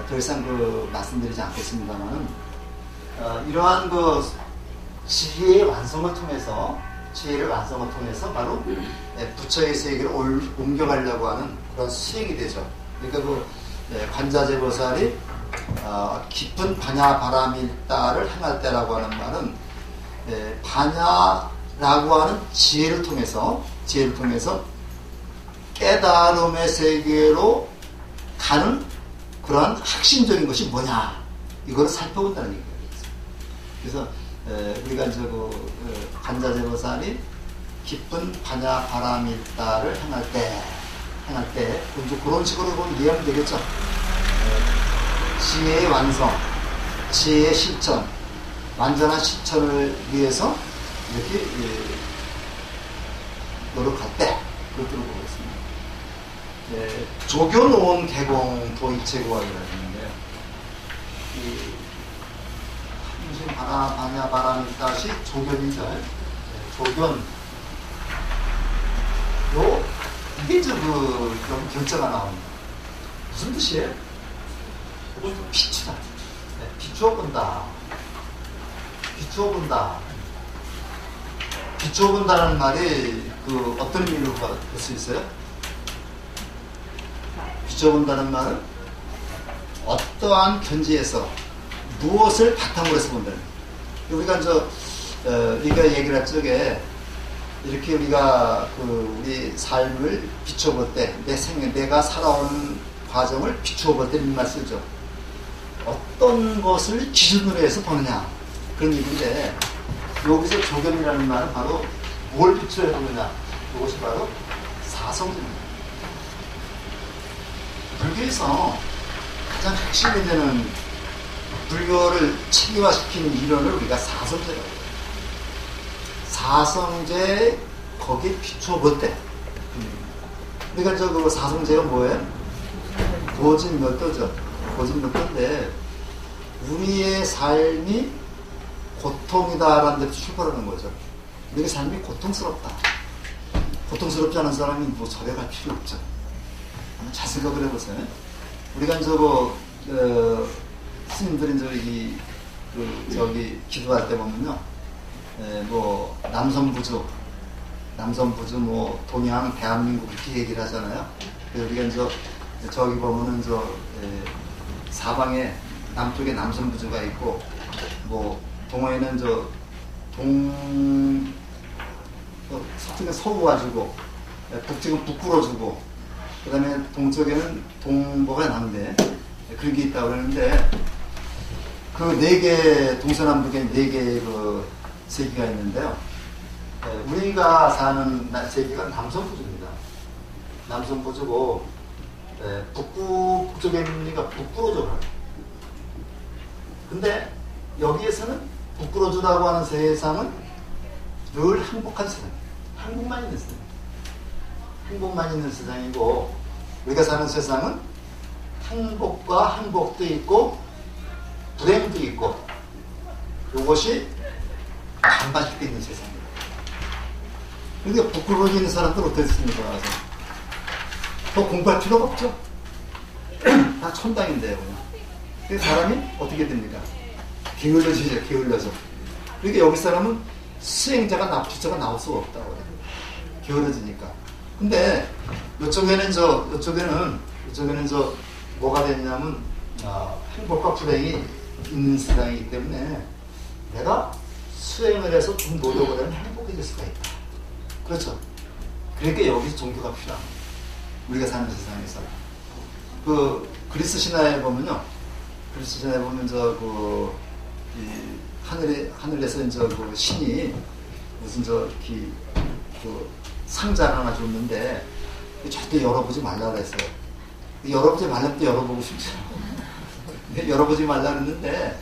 더 이상 그 말씀드리지 않겠습니다만은 이러한 그 지혜의 완성을 통해서 바로 부처의 세계를 옮겨가려고 하는 그런 수행이 되죠. 그러니까 그 관자재 보살이 깊은 반야바람일다를 행할 때라고 하는 말은 반야라고 하는 지혜를 통해서 깨달음의 세계로 가는 그러한 핵심적인 것이 뭐냐 이거를 살펴본다는 얘기예요. 그래서 우리가 이제 그 관자재 보살이 깊은 반야바람일다를 행할 때 이제 그런 식으로 보면 이해하면 되겠죠. 지혜의 완성, 지혜의 실천, 완전한 실천을 위해서 이렇게 노력할 때 그렇게 보고 있습니다. 조교노원 개공 도이체고학이라는 건데요. 반야바람일다시 조견이죠. 조견. 이게 이제 그 결자가 나옵니다. 무슨 뜻이에요? 비추다. 비추어 본다. 비추어 본다는 말이 그 어떤 의미로 볼 수 있어요? 비추어 본다는 말은 어떠한 견지에서 무엇을 바탕으로 해서 본다는 거예요. 우리가 우리가 얘기를 할 적에 이렇게 우리가 우리 삶을 비춰볼 때, 내가 살아온 과정을 비추어볼 때 이런 말 쓰죠. 어떤 것을 기준으로 해서 보느냐 그런 얘기인데 여기서 조견이라는 말은 바로 뭘 비추어야 보느냐 이것이 바로 사성입니다. 불교에서 가장 핵심이 되는 불교를 체계화시키는 이론을 우리가 사성제라고 해요. 사성제 거기에 비추어볼 때 그러니까 그 사성제가 뭐예요? 고진멸도죠. 고진멸도인데 우리의 삶이 고통이다라는 데서 출발하는 거죠. 우리의 삶이 고통스럽다. 고통스럽지 않은 사람이 뭐 절에 갈 필요 없죠. 한번 잘 생각을 해보세요. 우리가 스님들이 저기 기도할 때 보면요. 뭐 남선부주 뭐 동양 대한민국 이렇게 얘기를 하잖아요. 우리가 저기 보면은 사방에 남쪽에 남선부주가 있고 뭐 동호에는 서쪽에 서우와주고 북쪽은 북구러주고 그 다음에 동쪽에는 동북아 남대 그런 게 있다고 그러는데 그 네 개 동서남북에 네 개의 그 세기가 있는데요. 우리가 사는 세기가 남성부주입니다. 남성부주고 북쪽에 있는 우리가 북부로주를 해요. 근데 여기에서는 북부로주라고 하는 세상은 늘 행복한 세상, 행복만 있는 세상, 행복만 있는 세상이고 우리가 사는 세상은 행복과 행복도 있고 불행도 있고 이것이 반반씩 있는 세상입니다. 그러니까 북부로주에 있는 사람들 어떻습니까? 더 공부할 필요가 없죠. 다 천당인데요. 그래서 사람이 어떻게 됩니까? 게을러지죠. 게을러져. 그러니까 여기 사람은 수행자가 납치자가 나올 수가 없다고 그래요. 게을러지니까. 근데 이쪽에는 뭐가 되냐면 행복과 불행이 있는 세상이기 때문에 내가 수행을 해서 좀 노력을 하면 행복해질 수가 있다. 그렇죠. 그러니까 여기서 종교가 필요합니다. 우리가 사는 세상에서. 그 그리스 신화에 보면요. 그리스 신화에 보면 하늘에서 그 신이 무슨 그 상자를 하나 줬는데 절대 열어보지 말라 그랬어요. 열어보지 말라면 또 열어보고 싶죠. 열어보지 말라 그랬는데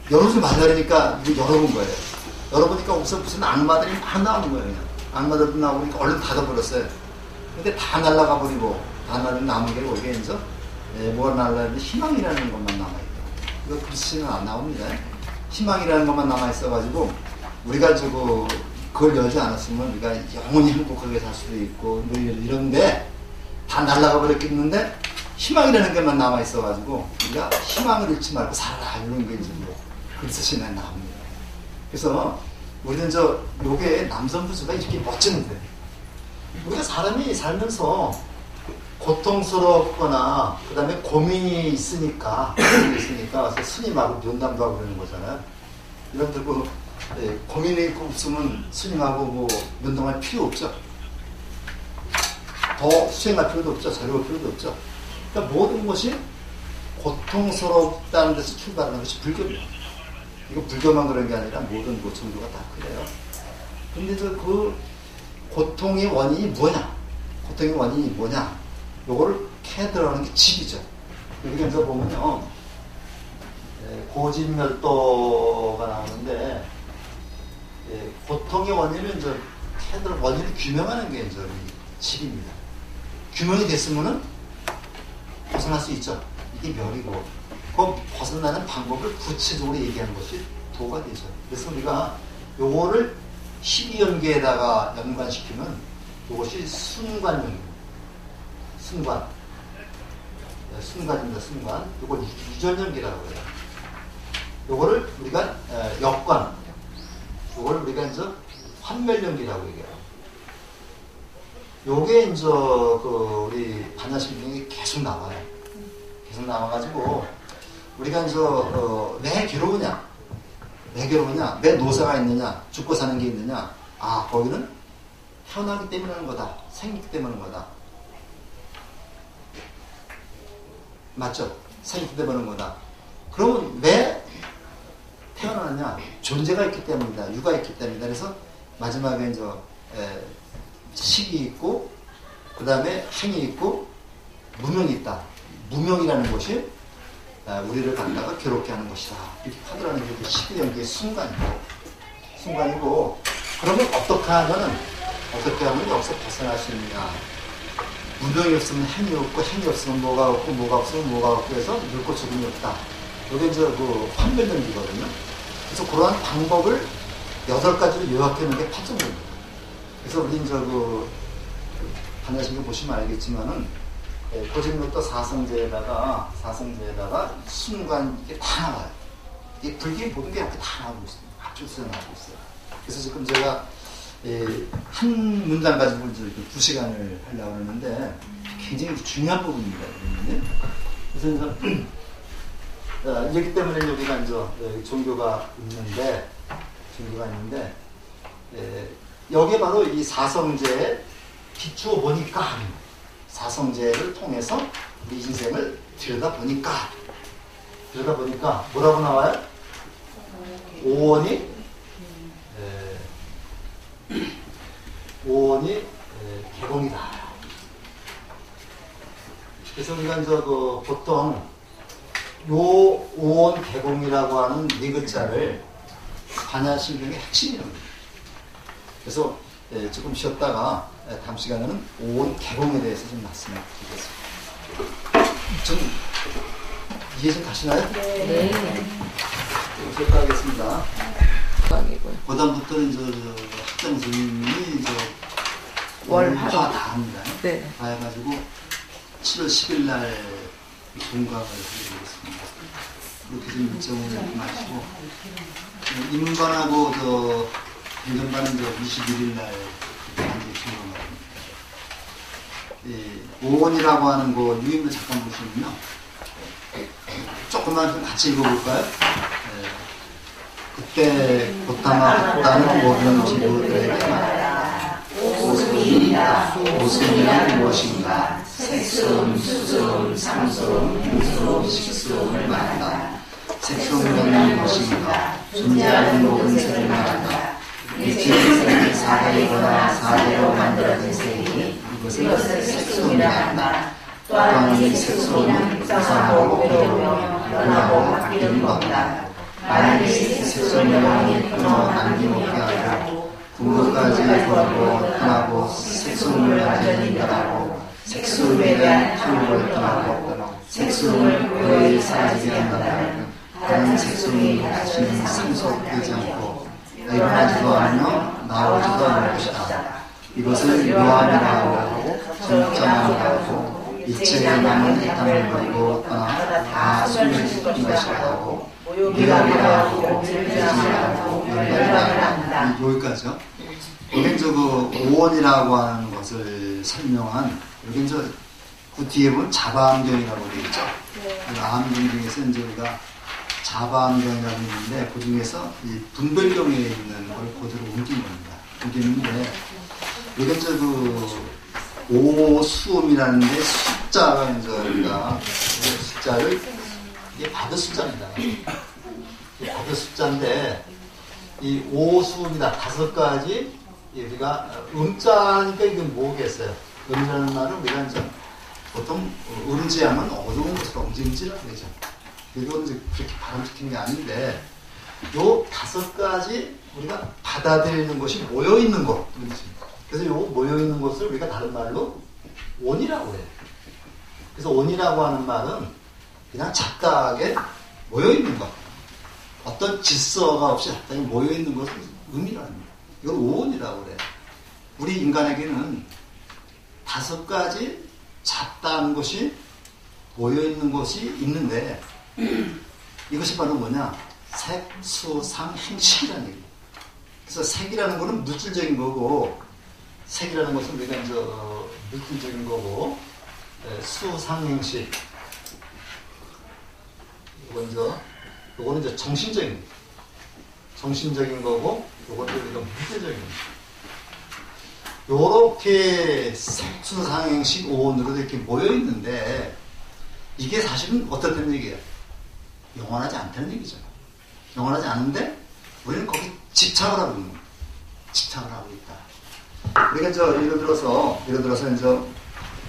열어보지 말라 그러니까 이거 열어본 거예요. 열어보니까 우선 무슨 악마들이 막 나오는 거예요. 악마들도 나오니까 얼른 닫아버렸어요. 근데 다 날아가 버리고 다 남은 게 뭐게 이제 뭐가 날아가는데 희망이라는 것만 남아있어요. 이거 글씨는 안 나옵니다. 희망이라는 것만 남아있어가지고 우리가 그걸 열지 않았으면 우리가 영원히 행복하게 살 수도 있고 뭐 이런데 다 날아가 버렸겠는데 희망이라는 것만 남아있어가지고 우리가 희망을 잃지 말고 살아라 이런 게 이제 글씨 신화에 나옵니다. 그래서 우리는 요게 남성부주가 이렇게 멋진데 우리가 사람이 살면서 고통스럽거나 그 다음에 고민이 있으니까 그래서 스님하고 면담도 하고 그러는 거잖아요. 이런들 고민이 없으면 스님하고 뭐 면담할 필요 없죠. 더 수행할 필요도 없죠. 자료할 필요도 없죠. 그러니까 모든 것이 고통스럽다는 데서 출발하는 것이 불교입니다. 이거 불교만 그런 게 아니라 모든 종교가 다 그래요. 근데 그 고통의 원인이 뭐냐? 고통의 원인이 뭐냐? 요거를 캐 들어가는 게 집이죠. 여기서 보면요. 고집멸도가 나오는데, 고통의 원인을 원인을 규명하는 게 집입니다. 규명이 됐으면은 벗어날 수 있죠. 이게 멸이고. 그 벗어나는 방법을 구체적으로 얘기하는 것이 도가 되죠. 그래서 우리가 요거를 12연계에다가 연관시키면 이것이 순관입니다. 순관입니다. 순관. 이걸 유전연계라고 해요. 요거를 우리가 역관. 요걸 우리가 환멸연계라고 얘기해요. 요게 우리 반야심경이 계속 나와요. 계속 나와가지고 우리가 왜 괴로우냐? 왜 괴로우냐? 왜 노사가 있느냐? 죽고 사는 게 있느냐? 거기는 태어나기 때문에 하는 거다. 생기기 때문에 하는 거다. 맞죠? 생기기 때문에 하는 거다. 그러면 왜 태어나느냐? 존재가 있기 때문이다. 유가 있기 때문이다. 그래서 마지막에 식이 있고, 그 다음에 행이 있고, 무명이 있다. 무명이라는 것이 우리를 갖다가 괴롭게 하는 것이다. 이렇게 하더라는 게 12연계의 순간이고, 그러면 어떻게 하면 여기서 벗어날 수 있느냐. 무명이 없으면 행이 없고, 행이 없으면 뭐가 없고, 뭐가 없으면 뭐가 없고 해서 늙고 죽음이 없다. 이게 환멸연기거든요. 그래서 그러한 방법을 8가지로 요약해 놓은 게 파정입니다. 그래서 우리 반야심경 보시면 알겠지만은, 고집묘도 사성제에다가 순간 이게 다 나와요. 이 불교 모든 게 이렇게 다 나오고 있습니다. 합쳐서 나오고 있어요. 그래서 지금 제가 한 문장 가지고 2시간을 하려고 하는데 굉장히 중요한 부분입니다. 그래서 이렇기 때문에 여기가 종교가 있는데 여기에 바로 이 사성제에 비추어 보니까 사성제를 통해서 우리 인생을 들여다보니까 뭐라고 나와요? 오온이 개공이다. 그래서 우리가 이제 보통 요 오온 개공이라고 하는 네 글자를 반야신경의 핵심이랍니다. 그래서 조금 쉬었다가 다음 시간에는 오온 개공에 대해서 좀 말씀드리겠습니다. 좀 이해 좀 가시나요? 네. 쉬었다 하겠습니다. 그다음부터는 학장 선생님이 월화 다 합니다. 네. 다 해가지고 7월 10일 날 종강을 해드리겠습니다. 그렇게 좀 일정을 마시고 인문반하고 행정반은 21일 날 종강을 합니다. 오원이라고 하는 거 유인을 잠깐 보시면요. 조금만 좀 같이 읽어볼까요? 그때 고타마다는 모든 지구들에게 말하라. 오수이다. 오수이란 무엇인가? 색소음, 수소음, 상소음, 무소음, 식소음을 말한다. 색소음은 무엇인가? 존재하는 모든 색을 말한다. 일체의 색이 사대이거나 사대로 만들어진 색이 이것을 색소음이라 한다. 또한 이 색소음은 이상하고 외로우며 변하고 바뀌는 겁니다. 만일 색소음을 끊어 남김없게 하고 궁극까지 걸고 떠나고 색소음을 완전히 변하고 색소음에 대한 탐욕을 떠나고 색소음을 고요히 사라지게 한다면 다른 색소음이 다시는 상속되지 않고 일어나지도 않으며 나오지도 않을 것이다. 이것을 묘함이라고 하고 정점이라고 하고 일체의 남은 해탐을 버리고 떠나 다 숨을 쉴 것이라고 하고 미움이라고 질투하고 열반을 한다. 여기까지요. 여기 오원이라고 하는 것을 설명한 여기 그 뒤에 보면 자바암경이라고 되어 있죠. 암경 중에서 우리가 자바암경이라고 있는데 그 중에서 이 분별경에 있는 걸 그대로 옮긴 겁니다. 옮기는데 여기 오수음이라는 데 숫자가 우리가 숫자를 이게 받을 숫자입니다. 이게 받을 숫자인데 이 오수음이다 5가지 우리가 음자니까 이게 뭐겠어요? 음이라는 말은 우리가 이제 보통 음지하면 어두운 것을 엄지음지라고 그러죠. 이건 이제 그렇게 발음시킨 게 아닌데 요 5가지 우리가 받아들이는 것이 모여 있는 것. 그래서 요 모여 있는 것을 우리가 다른 말로 온이라고 해요. 그래서 온이라고 하는 말은 그냥 잡다하게 모여 있는 것. 어떤 질서가 없이 잡다하게 모여 있는 것을 음이라는 거예요. 이걸 오온이라고 그래요. 우리 인간에게는 5가지 잡다한 것이 모여 있는 것이 있는데 이것이 바로 뭐냐? 색, 수, 상, 행식이라는 얘기예요. 그래서 색이라는 것은 물질적인 거고 색이라는 것은 우리가 이제 물질적인 거고 수, 상, 행식 요거는 이제 정신적인 거고 요거는 우리가 물질적인 거. 요렇게 색, 수, 상, 행식, 오온으로 이렇게 모여 있는데 이게 사실은 어떻다는 얘기예요? 영원하지 않다는 얘기죠. 영원하지 않은데 우리는 거기 집착을 하고 있는 거예요. 집착을 하고 있다. 우리가 예를 들어서 이제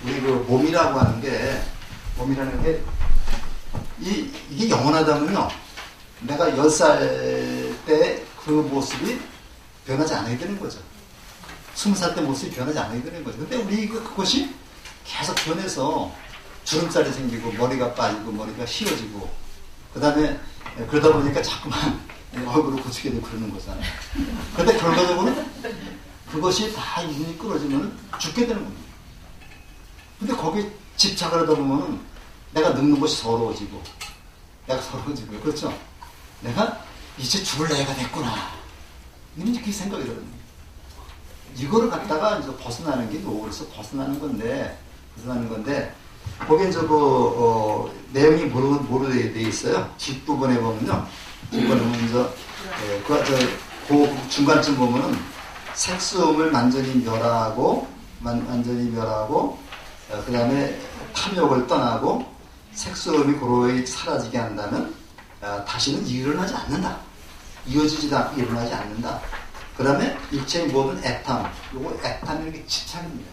우리 몸이라고 하는 게 이게 영원하다면요. 내가 10살 때 그 모습이 변하지 않아야 되는 거죠. 20살 때 모습이 변하지 않아야 되는 거죠. 근데 우리 그것이 계속 변해서 주름살이 생기고 머리가 빠지고 머리가 휘어지고 그다음에 그러다 보니까 자꾸만 얼굴을 고치게 되고 그러는 거잖아요. 그런데 결과적으로는 그것이 다 인연이 끊어지면 죽게 되는 겁니다. 근데 거기에 집착을 하다 보면은 내가 늙는 것이 서러워지고 그렇죠? 내가 이제 죽을 나이가 됐구나. 이런 그렇게 생각이 들어요. 이거를 갖다가 이제 벗어나는 게 노후로서 벗어나는 건데 거기에 내용이 뭐로 돼 있어요? 뒷부분에 보면요. 뒷부분에 보면 그 중간쯤 보면은 색소음을 완전히 멸하고 그 다음에 탐욕을 떠나고 색소음이 고로히 사라지게 한다면 다시는 일어나지 않는다. 이어지지도 않고 일어나지 않는다. 그 다음에 일체의 모든 애탐, 요거 애탐이 이렇게 집착입니다.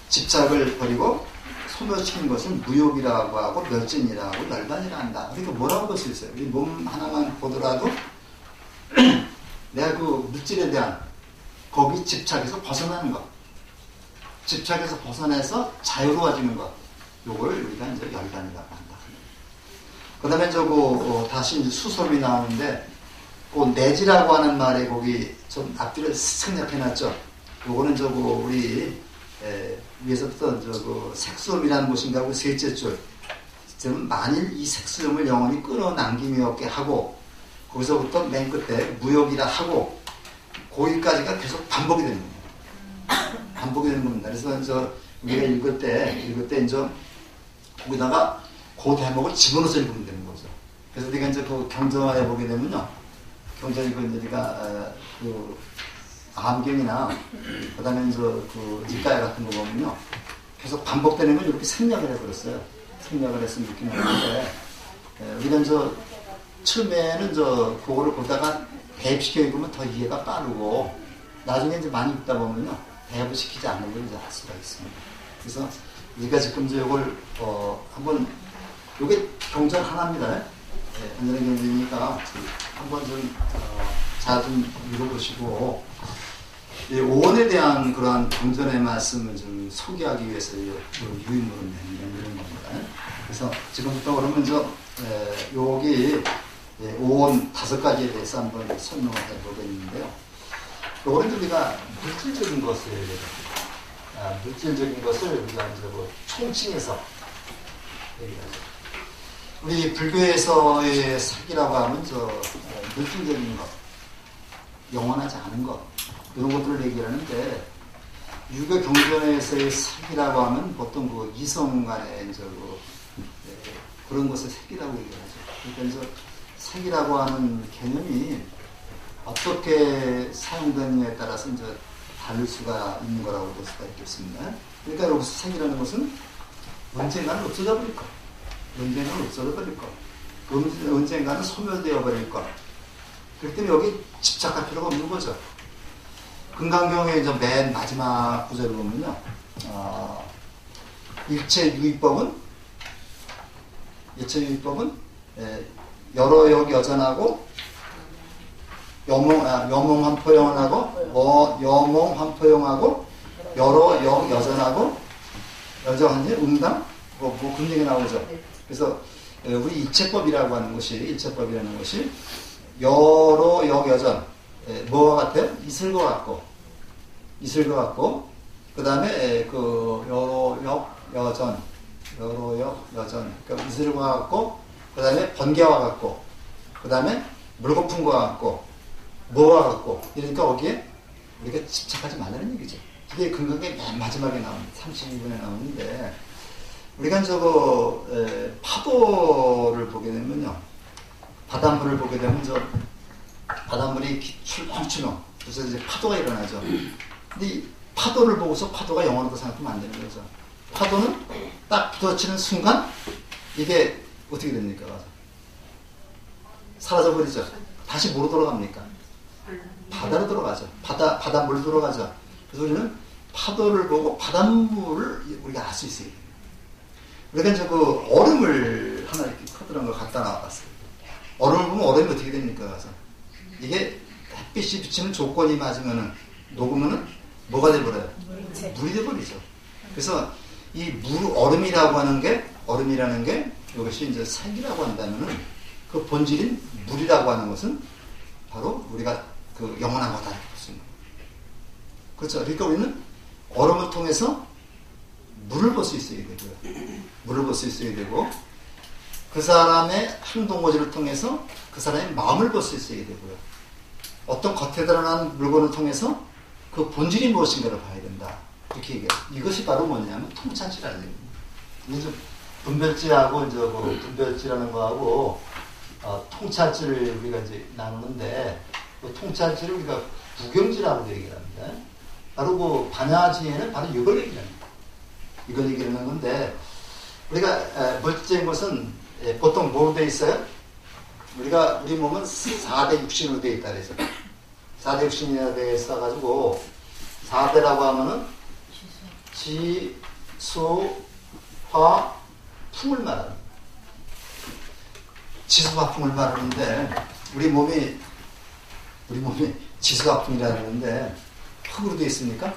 집착을 버리고 소멸시키는 것을 무욕이라고 하고 멸진이라고 하고 멸반이라 한다. 그러니까 뭐라고 볼 수 있어요? 우리 몸 하나만 보더라도 내가 그 물질에 대한 거기 집착에서 벗어나는 것, 집착에서 벗어나서 자유로워지는 것, 요걸 우리가 이제 열반이라고 한다. 그 다음에 저거 다시 이제 수섭이 나오는데 그 내지라고 하는 말에 거기 좀 앞뒤를 생략해놨죠. 요거는 저거 우리 위에서부터 저거 색수음이라는 것인가 하고 셋째 줄. 지금 만일 이 색수음을 영원히 끊어 남김이 없게 하고 거기서부터 맨 끝에 무욕이라 하고 거기까지가 계속 반복이 되는 겁니다. 반복이 되는 겁니다. 그래서 저 우리가 읽을 때 이제 거기다가 그 대목을 집어넣어서 읽으면 되는 거죠. 그래서 우리가 이제 그 경전에 보게 되면요. 경전이 우리가 그 암경이나 그다음에 그 니까야 같은 거 보면요. 계속 반복되는 걸 이렇게 생략을 해버렸어요. 생략을 했으면 이렇게 나오는데 우리가 처음에는 그거를 보다가 대입시켜 읽으면 더 이해가 빠르고 나중에 이제 많이 읽다 보면요. 대입을 시키지 않는 걸 이제 알 수가 있습니다. 그래서 우리가 지금 이걸 한번 요게 경전 하나입니다. 안전의 경전이니까 한번 잘 좀 읽어보시고 이 오원에 대한 그러한 경전의 말씀을 좀 소개하기 위해서 유인물을 내는 겁니다. 그래서 지금부터 그러면 여기 오원 5가지에 대해서 한번 설명을 해보겠는데요. 요거는 우리가 물질적인 것을 물질적인 것을 우리가 이제 총칭해서 얘기하죠. 우리 불교에서의 사기라고 하면 물질적인 것, 영원하지 않은 것 이런 것들을 얘기하는데 유교 경전에서의 사기라고 하면 보통 그 이성 간의 그런 것을 사기라고 얘기하죠. 그러니까 사기라고 하는 개념이 어떻게 사용되느냐에 따라서 다를 수가 있는 거라고 볼 수가 있겠습니다. 그러니까 여기서 사기라는 것은 언젠가는 없어져 버릴 것, 언젠가는 없어져 버릴 것, 언젠가는 소멸되어 버릴 것. 그렇기 때문에 여기 집착할 필요가 없는 거죠. 금강경의 맨 마지막 구절을 보면요. 일체유의법은 여러 역 여전하고 여몽환포용하고 여러 역 여전하고 여전한지 응당 금쟁이 나오죠. 그래서 우리 일체법이라고 하는 것이 여러 역 여전 뭐와 같아요? 이슬과 같고 그 다음에 그 여러 역 여전 그러니까 이슬과 같고 그 다음에 번개와 같고 그 다음에 물거품과 같고 뭐와 같고 이러니까 거기에 우리가 집착하지 말라는 얘기죠. 이게 금강의 맨 마지막에 나오는 32분에 나오는데 우리가 파도를 보게 되면요. 바닷물을 보게 되면 바닷물이 출렁출렁 그래서 이제 파도가 일어나죠. 근데 이 파도를 보고서 파도가 영원하다고 생각하면 안 되는 거죠. 파도는 딱 부딪히는 순간 이게 어떻게 됩니까? 사라져버리죠. 다시 뭐로 돌아갑니까? 바다로 들어가죠. 바닷물로 들어가죠. 그래서 우리는 파도를 보고 바닷물을 우리가 알 수 있어요. 그러니까 그 얼음을 하나 이렇게 커다란 걸 갖다 놔봤어요. 얼음을 보면 얼음이 어떻게 됩니까? 가서 이게 햇빛이 비치는 조건이 맞으면은 녹으면은 뭐가 돼버려요? 물이 돼버리죠. 그래서 이 얼음이라는 게 이것이 이제 색이라고 한다면은 그 본질인 물이라고 하는 것은 바로 우리가 그 영원한 거다 이렇게 볼 수 있는 거예요. 그렇죠. 그러니까 우리는 얼음을 통해서 물을 볼 수 있어야 되고요. 물을 볼 수 있어야 되고 그 사람의 행동거지를 통해서 그 사람의 마음을 볼 수 있어야 되고요. 어떤 겉에 드러난 물건을 통해서 그 본질이 무엇인가를 봐야 된다. 이렇게 얘기해요. 이것이 바로 뭐냐면 통찰지라는 얘기입니다. 이제 분별지하고 이제 그 분별지라는 거하고 통찰지를 우리가 이제 나누는데 그 통찰지를 우리가 구경지라고 얘기를 합니다. 바로 그 반야지에는 바로 이걸 얘기합니다. 이걸 얘기하는 건데, 우리가 물질적인 것은 보통 뭐로 되어 있어요? 우리 몸은 4대 육신으로 되어 있다 그래서 4대 육신이라 되어 있어가지고 4대라고 하면은 지, 수, 화, 풍을 말하는 지수와 풍을 말하는데 우리 몸이 지수와 풍이라는데 흙으로 되어 있습니까?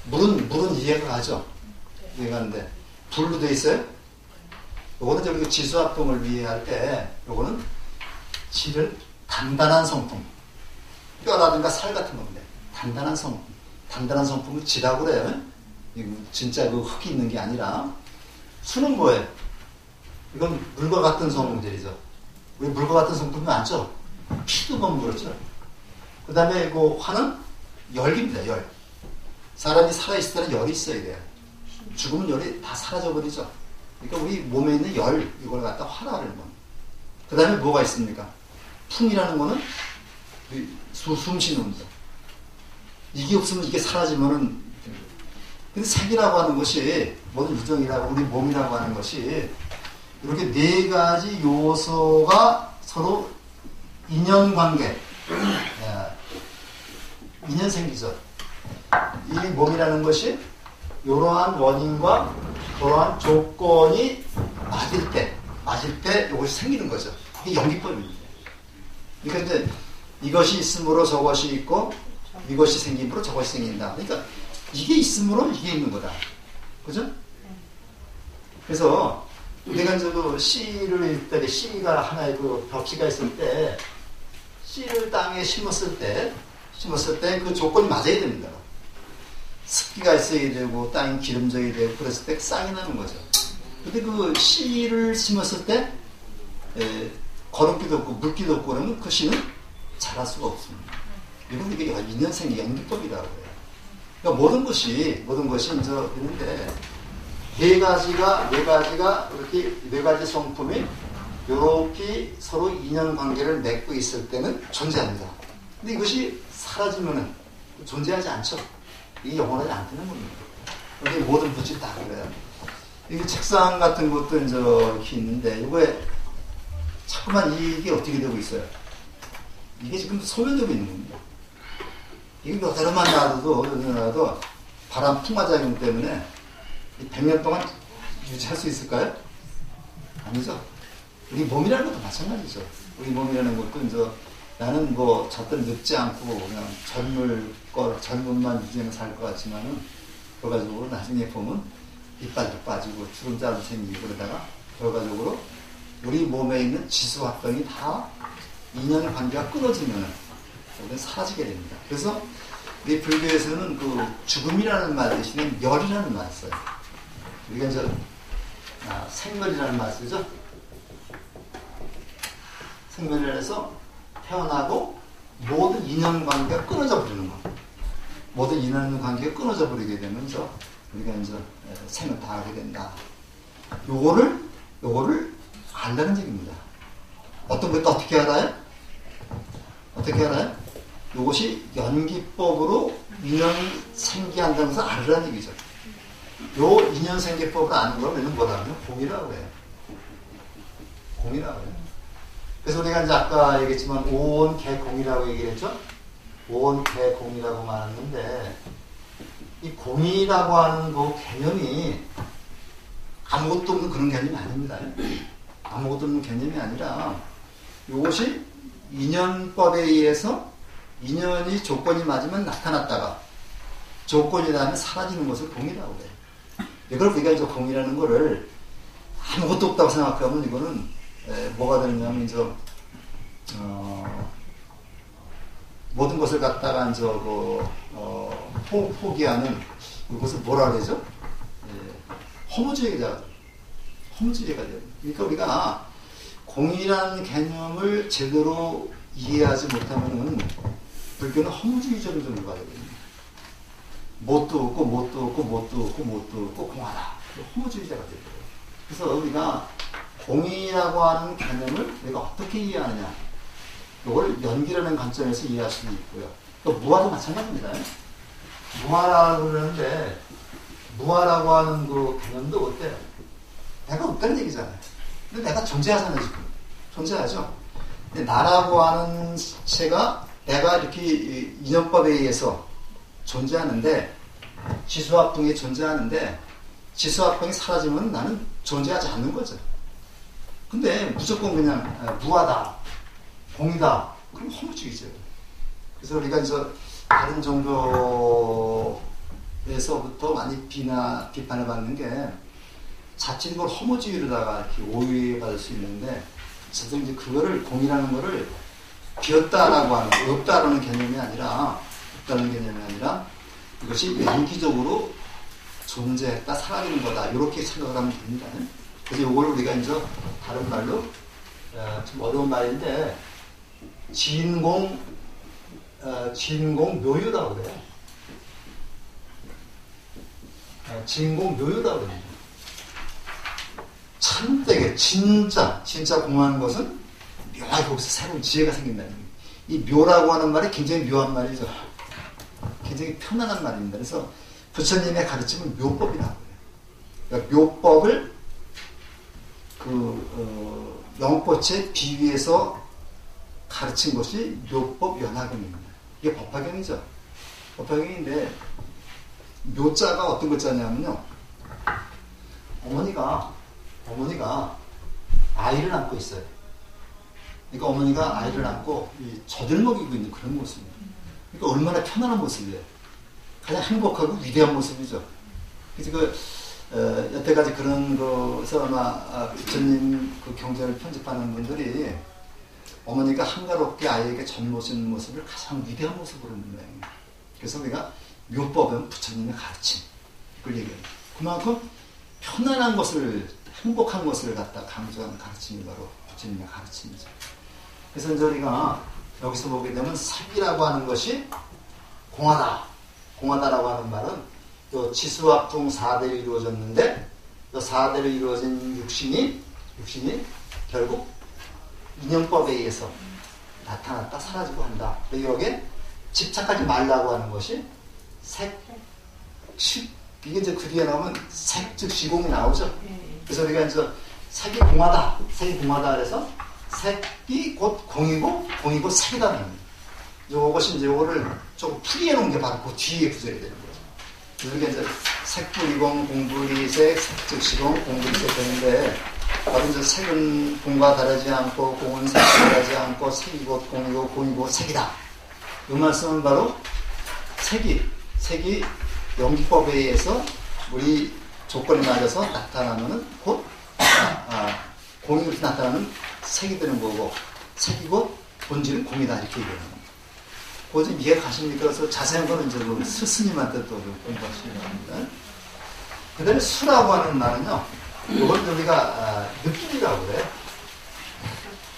물은 이해가 가죠. 이해가 가는데 불로 되어 있어요? 요거는 저기 지수와 풍을 이해할 때 요거는 질은 단단한 성품, 뼈라든가 살 같은 건데 단단한 성품을 지라고 그래요. 이거 진짜 그 흙이 있는 게 아니라 수는 뭐예요? 이건 물과 같은 성분들이죠. 우리 물과 같은 성분이 많죠? 피도 보면 그렇죠. 그 다음에 그 화는 열입니다. 열. 사람이 살아있을 때는 열이 있어야 돼요. 죽으면 열이 다 사라져버리죠. 그러니까 우리 몸에 있는 열, 이걸 갖다 화라는 겁니다. 그 다음에 뭐가 있습니까? 풍이라는 거는 숨 쉬는 겁니다. 이게 없으면 이게 사라지면은, 근데 색이라고 하는 것이, 모든 유정이라고, 우리 몸이라고 하는 것이, 이렇게 네 가지 요소가 서로 인연관계, 인연 생기죠. 이 몸이라는 것이 이러한 원인과 그러한 조건이 맞을 때 이것이 생기는 거죠. 이게 연기법입니다. 그러니까 이제 이것이 있으므로 저것이 있고 이것이 생김으로 저것이 생긴다. 그러니까 이게 있으므로 이게 있는 거다. 그죠? 그래서 우리가 이제 그 씨를 일때 씨가 하나의 그 벽씨가 있을 때 씨를 땅에 심었을 때 그 조건이 맞아야 됩니다. 습기가 있어야 되고 땅이 기름져야 되고 그랬을 때 쌍이 나는 거죠. 근데 그 씨를 심었을 때 거름기도 없고 물기도 없고 그러면 그 씨는 자랄 수가 없습니다. 이건 이게 인연생의 연기법이라고 해요. 그러니까 모든 것이 이제 있는데 네 가지가 이렇게 네 가지 성품이 이렇게 서로 인연관계를 맺고 있을 때는 존재합니다. 근데 이것이 사라지면은 존재하지 않죠. 이게 영원하지 않다는 겁니다. 여기 모든 vật 다 그래요. 이게 책상 같은 것도 이제 이렇게 있는데 이거에 자꾸만 이게 어떻게 되고 있어요? 이게 지금 소멸되고 있는 겁니다. 이게 여자로만 놔둬도 바람 풍화작용 때문에 100년 동안 유지할 수 있을까요? 아니죠. 우리 몸이라는 것도 마찬가지죠. 우리 몸이라는 것도 이제 나는 뭐 절대로 늙지 않고 그냥 젊은만 유지하면 살 것 같지만은 결과적으로 나중에 보면 이빨도 빠지고 주름자도 생기고 그러다가 결과적으로 우리 몸에 있는 지수합병이 다 인연 관계가 끊어지면은 사라지게 됩니다. 그래서 우리 불교에서는 그 죽음이라는 말 대신에 열이라는 말을 써요. 우리가 이제 생멸이라는 말 쓰죠. 생멸이라 해서 태어나고 모든 인연관계가 끊어져 버리는 거. 모든 인연관계가 끊어져 버리게 되면서 우리가 이제 생을 다하게 된다. 요거를 알라는 얘기입니다. 어떤 것도 어떻게 알아요? 요것이 연기법으로 인연 생기한다는 것을 알으라는 얘기죠. 요 인연 생기법을 아는 걸 우리는 뭐라면 공이라고 해요. 공이라고 해요. 그래서 우리가 이제 아까 얘기했지만 오온개공이라고 얘기했죠. 오온개공이라고 말했는데 이 공이라고 하는 그 개념이 아무것도 없는 그런 개념이 아닙니다. 아무것도 없는 개념이 아니라 이것이 인연법에 의해서 인연이 조건이 맞으면 나타났다가 조건이 닿으면 사라지는 것을 공이라고 해요. 이걸 우리가 이제 공이라는 거를 아무것도 없다고 생각하면 이거는 뭐가 되느냐면 이제 모든 것을 갖다가 이제 포기하는 그것을 뭐라 그러죠? 허무주의가 돼요. 그러니까 우리가 공이라는 개념을 제대로 이해하지 못하면은 불교는 허무주의적으로 좀 가야 됩니다. 뭣도 없고 공하다. 허무주의자가 돼요. 그래서 우리가 공이라고 하는 개념을 우리가 어떻게 이해하느냐. 이걸 연기라는 관점에서 이해할 수도 있고요. 또 무화도 마찬가지입니다. 무화라고 그러는데 무아라고 하는 그 개념도 어때요? 내가 없다는 얘기잖아요. 근데 내가 존재하잖아요, 지금. 존재하죠. 근데 나라고 하는 체가 내가 이렇게 인연법에 의해서 존재하는데, 지수합동이 존재하는데, 지수합동이 사라지면 나는 존재하지 않는 거죠. 근데 무조건 그냥 무하다, 공이다, 그럼 허무주의죠. 그래서 우리가 이제 다른 종교에서부터 많이 비판을 받는 게 자칫 이걸 허무주의로다가 이렇게 오해받을 수 있는데, 저도 이제 그거를 공이라는 거를 비었다라고 하는, 없다라는 개념이 아니라, 없다는 개념이 아니라, 이것이 유기적으로 존재했다, 사라지는 거다, 이렇게 생각을 하면 됩니다. 그래서 이걸 우리가 이제 다른 말로, 좀 어려운 말인데, 진공 묘유라고 그래요. 진공 묘유라고 그래요. 참되게 진짜 공하는 것은 묘하게 거기서 새로운 지혜가 생긴다는 거예요. 이 묘라고 하는 말이 굉장히 묘한 말이죠. 굉장히 편안한 말입니다. 그래서 부처님의 가르침은 묘법이라고 해요. 그러니까 묘법을 영꽃에 비유해서 가르친 것이 묘법 연화경입니다. 이게 법화경이죠. 법화경인데 묘자가 어떤 글자냐면요. 어머니가 아이를 안고 있어요. 그러니까 어머니가 아이를 안고 젖을 먹이고 있는 그런 모습이에요. 그러니까 얼마나 편안한 모습이에요. 가장 행복하고 위대한 모습이죠. 그래서 여태까지 그런 것을 아마 부처님 그 경전을 편집하는 분들이 어머니가 한가롭게 아이에게 젖 모시는 모습을 가장 위대한 모습으로 있는 거예요. 그래서 우리가 묘법은 부처님의 가르침, 그걸 얘기해요. 그만큼 편안한 것을, 행복한 것을 갖다 강조하는 가르침이 바로 부처님의 가르침이죠. 그래서 이제 우리가 여기서 보게 되면 색이라고 하는 것이 공하다. 공하다라고 하는 말은 또 지수합동 4대로 이루어졌는데, 또 4대로 이루어진 육신이 결국 인연법에 의해서 나타났다 사라지고 한다. 여기에 집착하지 말라고 하는 것이 이게 이제 그 뒤에 나오면 색, 즉 시공이 나오죠. 그래서 우리가 이제 색이 공하다 그래서 색이 곧 공이고 색이라는 겁니다. 요것이 이제 요거를 조금 풀이해 놓은 게 바로 그 뒤에 구절이 되는 거죠. 그래서 우리가 이제 색불이공, 공불이색, 즉 시공, 공불이색 되는데, 바로 이제 색은 공과 다르지 않고, 공은 색과 다르지 않고, 색이 곧 공이고, 공이 곧 색이다. 이 말씀은 바로 색이 연기법에 의해서 우리 조건에 맞아서 나타나면은 곧, 공이 이렇게 나타나면 색이 되는 거고, 색이 곧 본질은 공이다. 이렇게 얘기하는 겁니다. 그거 좀 이해 가십니까? 그래서 자세한 거는 이제 스님한테 또 공부하시면 합니다. 그 다음에 수라고 하는 말은요, 이건 우리가 느낌이라고 그래요.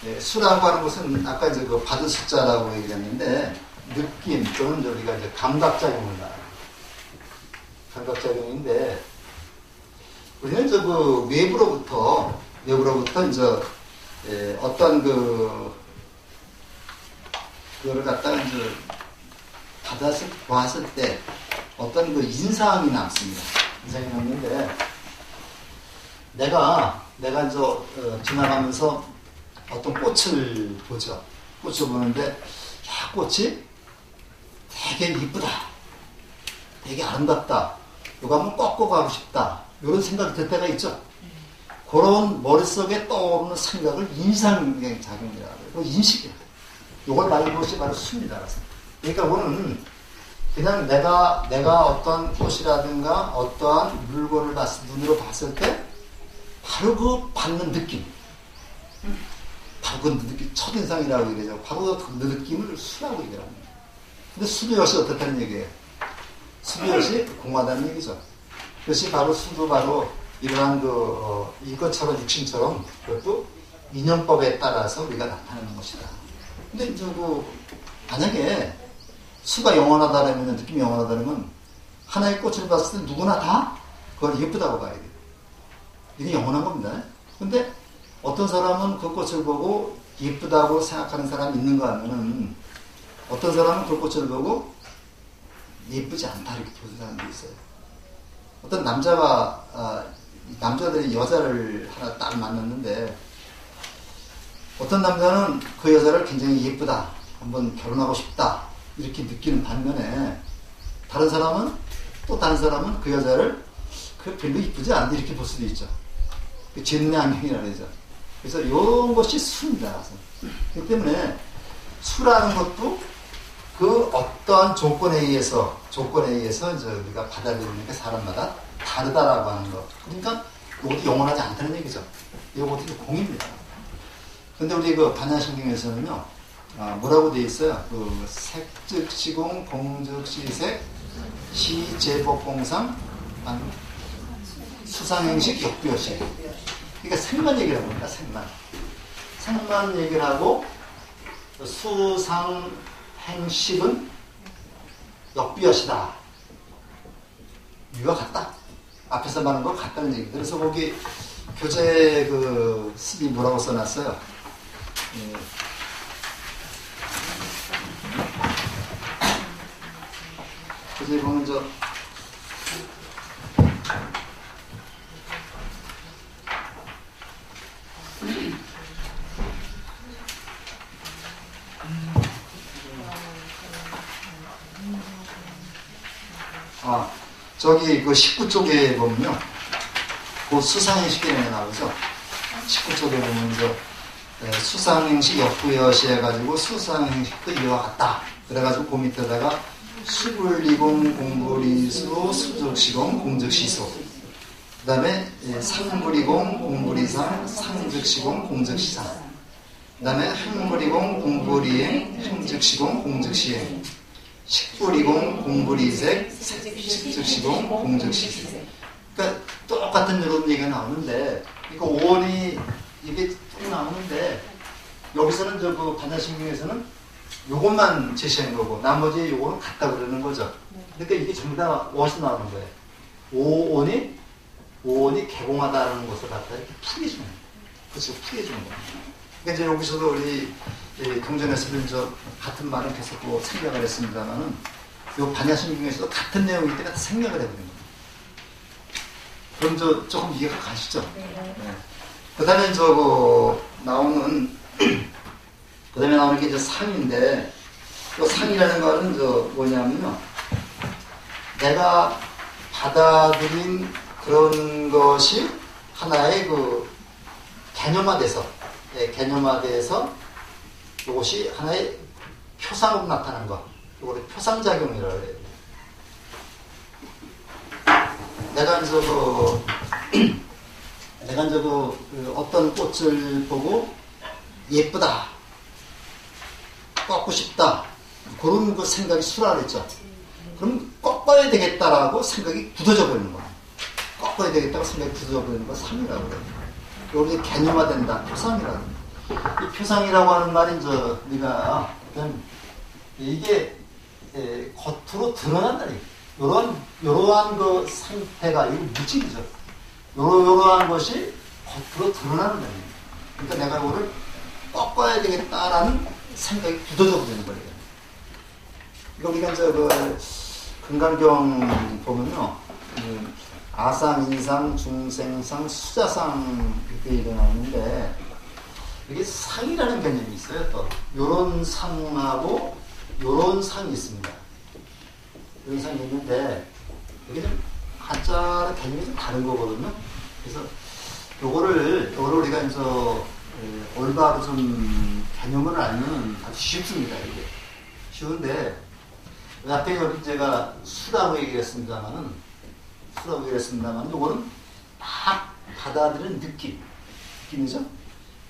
네, 수라고 하는 것은 아까 이제 그 받은 숫자라고 얘기했는데, 느낌 또는 우리가 이제 감각작용을 말합니다. 감각작용인데, 우리는 이제 그 외부로부터 이제 어떤 그거를 갖다가 이제 보았을 때 어떤 그 인상이 남습니다. 인상이 남는데, 내가 이제 지나가면서 어떤 꽃을 보죠. 꽃을 보는데, 야, 꽃이 되게 이쁘다, 되게 아름답다, 이거 한번 꺾고 가고 싶다, 이런 생각이 들 때가 있죠. 그런 머릿속에 떠오르는 생각을 인상작용이라고 해요. 인식이에요. 이걸 말하는 것이 바로 수입니다. 그러니까 그거는 그냥 내가 어떤 꽃이라든가 어떠한 물건을 눈으로 봤을 때 바로 그 받는 느낌, 바로 그 느낌, 첫인상이라고 얘기하죠. 바로 그 느낌을 수라고 얘기합니다. 근데 수도 역시 어떻다는 얘기예요? 수도 역시 공하다는 얘기죠. 그것이 바로 수도 바로 이러한 이것처럼 육신처럼 그것도 인연법에 따라서 우리가 나타나는 것이다. 근데 이제 만약에 수가 영원하다라면, 느낌이 영원하다라면, 하나의 꽃을 봤을 때 누구나 다 그걸 예쁘다고 봐야 돼요. 이게 영원한 겁니다. 근데 어떤 사람은 그 꽃을 보고 예쁘다고 생각하는 사람이 있는가 하면은, 어떤 사람은 그 꽃을 보고 예쁘지 않다 이렇게 보는 사람도 있어요. 어떤 남자들이 여자를 하나 딱 만났는데 어떤 남자는 그 여자를 굉장히 예쁘다, 한번 결혼하고 싶다 이렇게 느끼는 반면에 다른 사람은 그 여자를 그 별로 이쁘지 않다 이렇게 볼 수도 있죠. 그 진내안경이라 그러죠. 그래서 이런 것이 수입니다. 그렇기 때문에 수라는 것도 그 어떠한 조건에 의해서 이제 우리가 받아들이는 게 사람마다 다르다라고 하는 거. 그러니까 이것도 영원하지 않다는 얘기죠. 이것도 공입니다. 근데 우리 그 반야신경에서는요, 뭐라고 되어 있어요? 그 색즉시공, 공즉시색, 시제법공상, 수상행식, 역비여식. 그러니까 색만 얘기를 합니다. 색만 얘기를 하고 수상행식은 역비여시다. 이와 같다. 앞에서 말한 거 같다는 얘기입니다. 그래서 거기 교재 그 습이 뭐라고 써놨어요? 교재 보면 저기 그 19쪽에 보면요. 그 수상행식에 나오죠. 19쪽에 보면 수상행식 역부여시 해가지고 수상행식도 이와 같다. 그래가지고 그 밑에다가 수불리공, 공불이수, 수즉시공, 공즉시수. 그 다음에 상불이공, 공불이상, 상즉시공, 공즉시상. 그 다음에 행불이공, 공불이행, 행즉시공, 공즉시행. 식불이공, 공불이색, 식즉시공, 공즉시색. 그러니까 똑같은 이런 얘기가 나오는데, 그러니까 오원이 이게 쭉 나오는데, 여기서는 그 반야신경에서는 요것만 제시한 거고, 나머지 요거는 같다 그러는 거죠. 그러니까 이게 전부 다 어디서 나오는 거예요? 오원이 개공하다라는 것을 갖다 이렇게 풀이해주는 거예요. 그렇죠. 풀이해주는 거예요. 그러니까 이제 여기서도 우리 경전에서는 같은 말은 계속 생략을 했습니다만은 요 반야신경에서도 같은 내용이기 때문에 생략을 해버린 거예요. 그럼 조금 이해가 가시죠? 네. 그 다음에 나오는 게 이제 상인데, 또 상이라는 말은 뭐냐면요. 내가 받아들인 그런 것이 하나의 그 개념화돼서 이것이 하나의 표상으로 나타난 것. 이거를 표상작용이라고 해요. 내가 어떤 꽃을 보고 예쁘다, 꺾고 싶다, 그런 그 생각이 수라 그랬죠. 그럼 꺾어야 되겠다라고 생각이 굳어져 버리는 거야. 꺾어야 되겠다고 생각이 굳어져 버리는 거 3이라고 그래요. 이걸 개념화된다, 표상이라고. 이 표상이라고 하는 말이 우리가 이게 겉으로 드러난다. 요러한 그 상태가 이거 물질이죠. 요러한 것이 겉으로 드러나는 거예요. 그러니까 내가 이거를 꺾어야 되겠다라는 생각이 굳어져 버리는 거예요. 이거 우리가 그 금강경 보면요, 아상, 인상, 중생상, 수자상 이렇게 일어나는데, 이게 상이라는 개념이 있어요. 또 요런 상하고 요런 상이 있습니다. 이런 상이 있는데 이게 좀 한자 개념이 좀 다른 거거든요. 그래서 요거를 우리가 올바로 좀 개념을 알면 아주 쉽습니다. 이게 쉬운데, 앞에 여기 제가 수라고 얘기했습니다만은 요거는 딱 받아들이는 느낌이죠.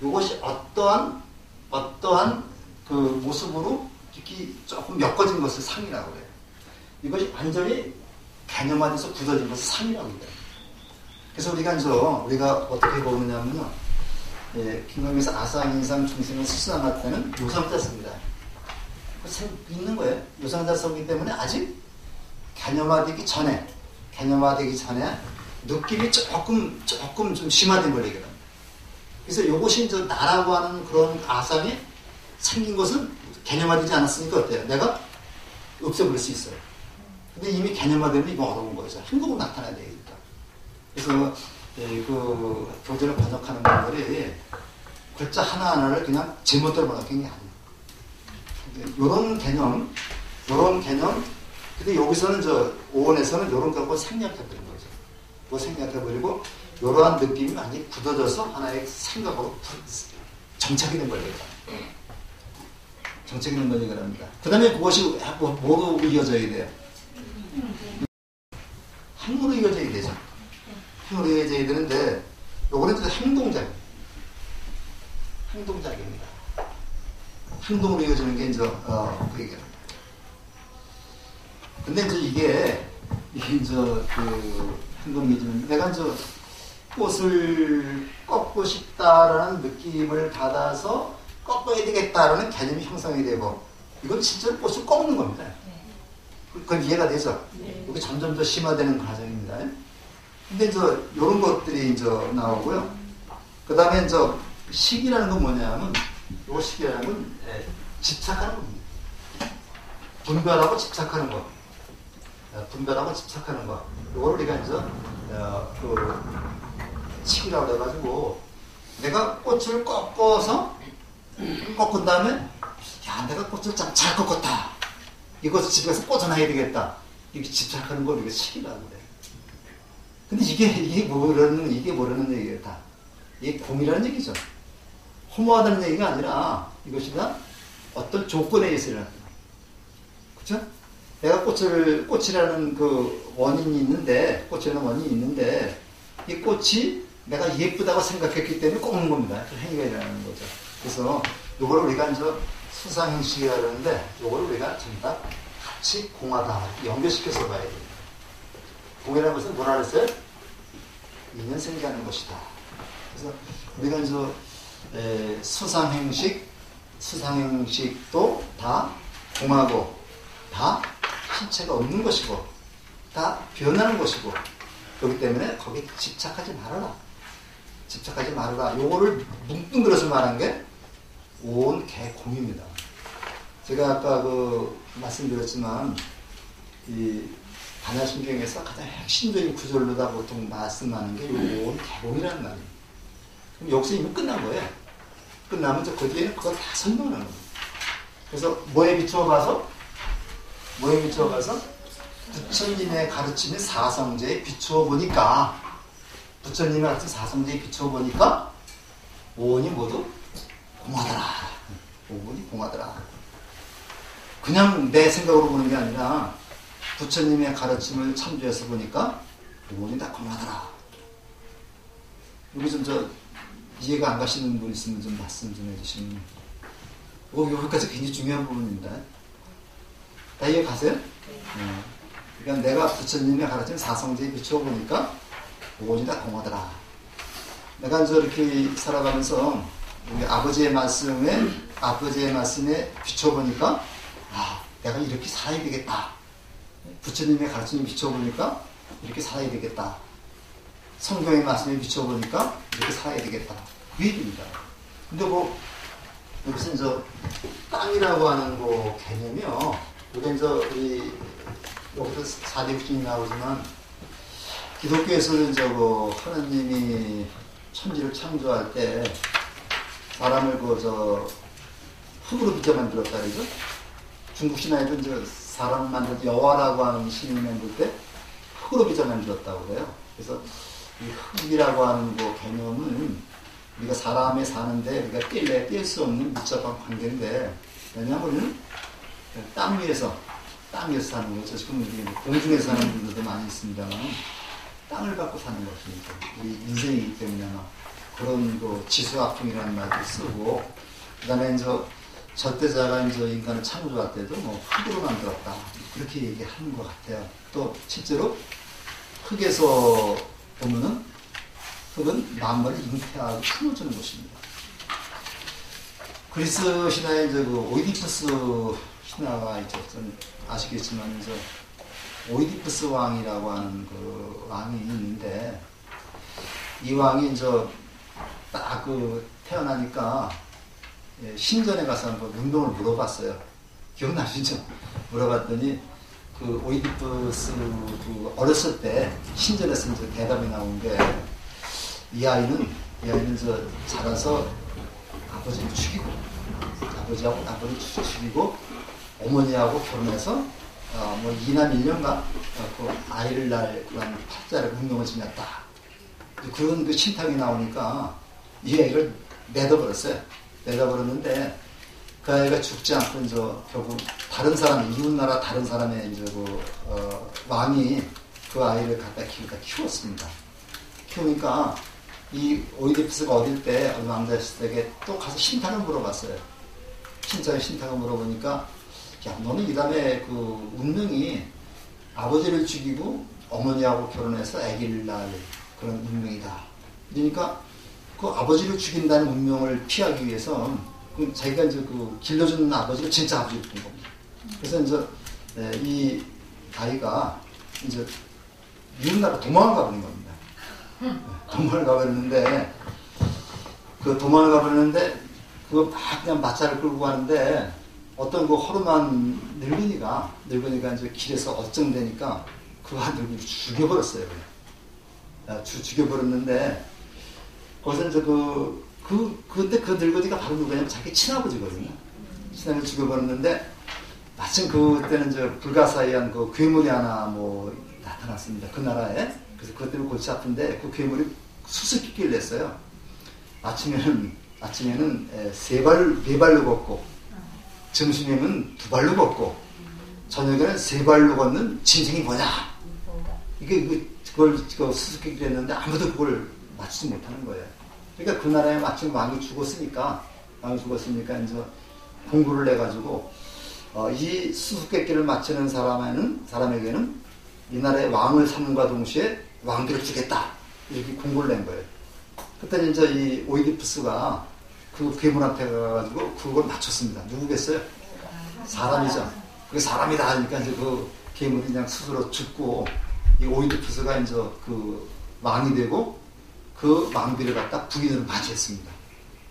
이것이 어떠한 그 모습으로 이렇게 조금 엮어진 것을 상이라고 해요. 이것이 완전히 개념화돼서 굳어진 것을 상이라고 해요. 그래서 우리가 어떻게 보느냐면요, 김강에서 아상, 인상, 중생을 수상할 때는 요상자 씁니다. 있는 거예요. 요상자 쓰기 때문에 아직 개념화되기 전에 느낌이 조금 좀 심화된 걸 얘기합니다. 그래서 이것이 나라고 하는 그런 아상이 생긴 것은 개념화되지 않았으니까 어때요? 내가 없애버릴 수 있어요. 근데 이미 개념화되면 이거 어려운 거죠. 한국으로 나타나야 되니까. 그래서 그 교재를 번역하는 분들이 글자 하나하나를 그냥 제멋대로 번역한 게 아니에요. 요런 개념, 근데 여기서는 오원에서는 요런 걸 생략해버린 거죠. 뭐 생략해버리고 요러한 느낌이 많이 굳어져서 하나의 생각으로 정착이 된 거예요. 정착이 된 거죠, 그럽니다. 그 다음에 그것이 뭐로 이어져야 돼요? 행으로 이어져야 되죠. 행으로 이어져야 되는데, 요거는 이제 행동작입니다. 행동으로 이어지는 게 이제, 그 얘기입니다. 근데 이제 이게 이제 그 행동이 좀, 내가 이제 꽃을 꺾고 싶다라는 느낌을 받아서 꺾어야 되겠다라는 개념이 형성이 되고, 이건 진짜 꽃을 꺾는 겁니다. 그건 이해가 되죠? 이게 점점 더 심화되는 과정입니다. 근데 이제 이런 것들이 이제 나오고요. 그 다음에 이제 식이라는 건 뭐냐면, 요 식이라는 건 집착하는 겁니다. 분별하고 집착하는 거. 분별하고 집착하는 거. 이걸 우리가 이제 그 식이라고 해가지고, 내가 꽃을 꺾은 다음에, 야, 내가 꽃을 참 잘 꺾었다. 이것을 집에 가서 꽂아놔야 되겠다. 이렇게 집착하는 걸 우리가 식이라고 그래. 근데 이게 뭐라는 얘기예요, 다. 이게 공이라는 얘기죠. 허무하다는 얘기가 아니라, 이것이 다 어떤 조건에 의해서 일어난다. 그쵸? 내가 꽃이라는 그 원인이 있는데, 이 꽃이 내가 예쁘다고 생각했기 때문에 꺾는 겁니다. 그 행위가 일어나는 거죠. 그래서, 요걸 우리가 이제 수상행식이라고 하는데, 요걸 우리가 전부 다 같이 공하다. 연결시켜서 봐야 됩니다. 공이라는 것은 뭐라 그랬어요? 인연 생기하는 것이다. 그래서 우리가 이제 수상행식도 다 공하고, 다 실체가 없는 것이고, 다 변하는 것이고, 그렇기 때문에 거기에 집착하지 말아라. 요거를 뭉뚱그려서 말한 게 온 개공입니다. 제가 아까 말씀드렸지만, 이 반야심경에서 가장 핵심적인 구절로 다 보통 말씀하는 게 온 개공이라는 말이에요. 그럼 여기서 이미 끝난 거예요. 끝나면 이제 그 뒤에는 그걸 다 설명하는 거예요. 그래서 뭐에 비추어 봐서 부처님의 가르침의 사성제에 비추어 보니까, 오온이 모두 공하더라. 그냥 내 생각으로 보는 게 아니라 부처님의 가르침을 참조해서 보니까 오온이 다 공하더라. 여기 좀 이해가 안 가시는 분 있으면 좀 말씀 좀 해주시면. 여기까지 굉장히 중요한 부분입니다. 다 이해 가세요? 그러니까 내가 부처님의 가르침 사성제에 비추어 보니까 오온이 다 공하더라. 내가 이제 이렇게 살아가면서 우리 아버지의 말씀에 비추어 보니까, 내가 이렇게 살아야 되겠다. 부처님의 가르침에 비추어 보니까 이렇게 살아야 되겠다. 성경의 말씀에 비추어 보니까 이렇게 살아야 되겠다. 그 얘기입니다. 근데 여기서 이제 땅이라고 하는 개념이요. 우리 이제 여기서 4대 육신이 나오지만, 기독교에서는 하나님이 천지를 창조할 때 사람을 흙으로 빚어 만들었다 그러죠. 중국 신화에도 이제 사람을 만들 때 여호와라고 하는 신을 만들 때 흙으로 빚어 만들었다고 그래요. 그래서 이 흙이라고 하는 개념은 우리가 사람에 사는데 우리가 뗄 수 없는 밀접한 관계인데, 왜냐하면 우리는 땅 위에서 사는 거죠. 지금 우리 공중에서 사는 분들도 많이 있습니다만, 땅을 갖고 사는 것이니까 우리 인생이기 때문에 그런 지수학풍이라는 말도 쓰고, 그 다음에 절대자가 인간을 창조할 때도 흙으로 만들었다. 그렇게 얘기하는 것 같아요. 또 실제로 흙에서 보면은 흙은 만물을 잉태하고 품어주는 것입니다. 그리스 신화에 오이디푸스 신화가 있죠. 아시겠지만 오이디푸스 왕이라고 하는 그 왕이 있는데, 이 왕이 딱 태어나니까 신전에 가서 한번 운동을 물어봤어요. 기억나시죠? 물어봤더니 그 오이디푸스 그 어렸을 때 신전에서 이제 대답이 나온 게 이 아이는 저 자라서 아버지를 죽이고 아버지 죽이고 어머니하고 결혼해서 뭐 2남 1년가 그 아이를 낳을 그런 팔자를 운명을 지녔다. 그런 그 신탁이 나오니까 이 아이를 내다버렸어요. 내다버렸는데 그 아이가 죽지 않고 이제 결국 다른 사람 이웃나라 다른 사람의 이제 왕이 그 아이를 갖다 키웠습니다. 키우니까 이 오이디푸스가 어릴 때 왕자시대에 또 가서 신탁을 물어봤어요. 신탁을 물어보니까 야 너는 이 다음에 그 운명이 아버지를 죽이고 어머니하고 결혼해서 아기를 낳을 그런 운명이다. 그러니까 그 아버지를 죽인다는 운명을 피하기 위해서 자기가 이제 그 길러주는 아버지가 진짜 아버지를 본 겁니다. 그래서 이제 이 아이가 이제 이웃나라 도망을 가버린 겁니다. 도망을 가버렸는데 그거 막 그냥 마차를 끌고 가는데 어떤 그 허름한 늙은이가 이제 길에서 어쩡대니까 그 한 늙은이를 죽여버렸어요. 죽여버렸는데 거기서 이제 그때 그 늙은이가 바로 누구냐면 자기 친아버지거든요. 친아버지 죽여버렸는데 마침 그때는 이제 불가사의한 그 괴물이 하나 뭐 나타났습니다. 그 나라에. 그래서 그것 때문에 골치 아픈데 그 괴물이 수수께끼를 냈어요. 아침에는 네 발로 걷고 점심에는 두 발로 걷고 저녁에는 세 발로 걷는 짐승이 뭐냐? 그걸 수수께끼를 했는데 아무도 그걸 맞추지 못하는 거예요. 그러니까 그 나라에 마침 왕이 죽었으니까 이제 공부를 해가지고 이 수수께끼를 맞추는 사람에게는 이 나라의 왕을 삼는과 동시에 왕비를 주겠다 이렇게 공고를 낸 거예요. 그때 이제 이 오이디푸스가 그 괴물한테 가가지고 그걸 맞췄습니다. 누구겠어요? 사람이죠. 그게 사람이다 하니까 이제 그 괴물이 그냥 스스로 죽고 이 오이디푸스가 이제 그 왕이 되고 그 왕비를 갖다 부인으로 맞이했습니다.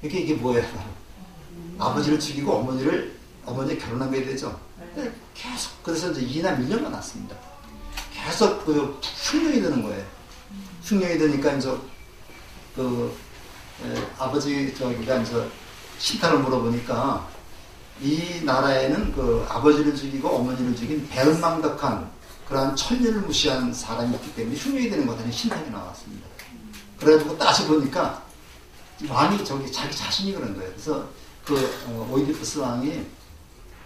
이게 뭐예요? 아버지를 죽이고 어머니 결혼한 게 되죠. 계속 그래서 이제 2남 1년만 났습니다. 계속 그 흉년이 되는 거예요. 흉년이 되니까 이제 아버지 저기가 이제 신탁을 물어보니까 이 나라에는 그 아버지를 죽이고 어머니를 죽인 배은망덕한 그러한 천리를 무시한 사람이 있기 때문에 흉년이 되는 거다니 신탁이 나왔습니다. 그래가지고 따져보니까 왕이 자기 자신이 그런 거예요. 그래서 오이디푸스 왕이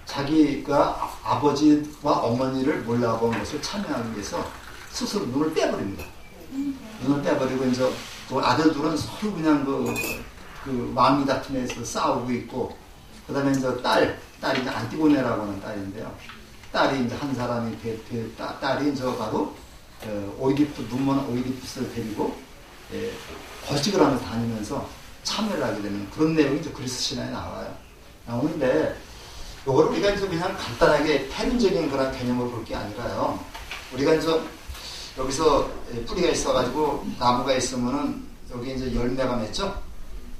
자기가 아버지와 어머니를 몰라본 것을 참여하기 위해서 스스로 눈을 빼버립니다. 눈을 빼버리고 이제 그 아들 둘은 서로 그냥 그 왕이 다툼에서 싸우고 있고, 그 다음에 이제 딸이 이제 안티고네라고 하는 딸인데요. 딸이 이제 한 사람이 딸이 이제 바로 눈먼 오이디푸스를 데리고 거식을 하면서 다니면서 참여를 하게 되는 그런 내용이 이제 그리스 신화에 나오는데, 요거를 우리가 이제 그냥 간단하게 태륜적인 그런 개념으로 볼 게 아니라요. 우리가 이제 여기서 뿌리가 있어가지고 나무가 있으면은 여기 이제 열매가 맺죠?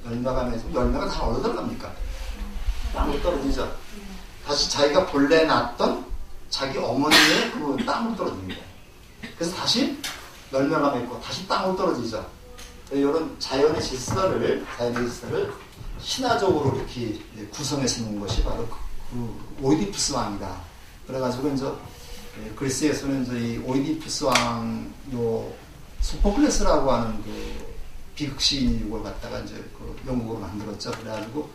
열매가 다 어디로 들어갑니까? 땅으로 떨어지죠? 다시 자기가 본래 낳았던 자기 어머니의 그 땅으로 떨어집니다. 그래서 다시 열매가 맺고 다시 땅으로 떨어지죠. 이런 자연의 질서를 신화적으로 이렇게 구성해서 놓은 것이 바로 그 오이디푸스 왕이다. 그래가지고 이제 그리스에서는 이제 이 오이디푸스 왕 소포클레스라고 하는 그 비극시인 이걸 갖다가 이제 그 영국으로 만들었죠. 그래가지고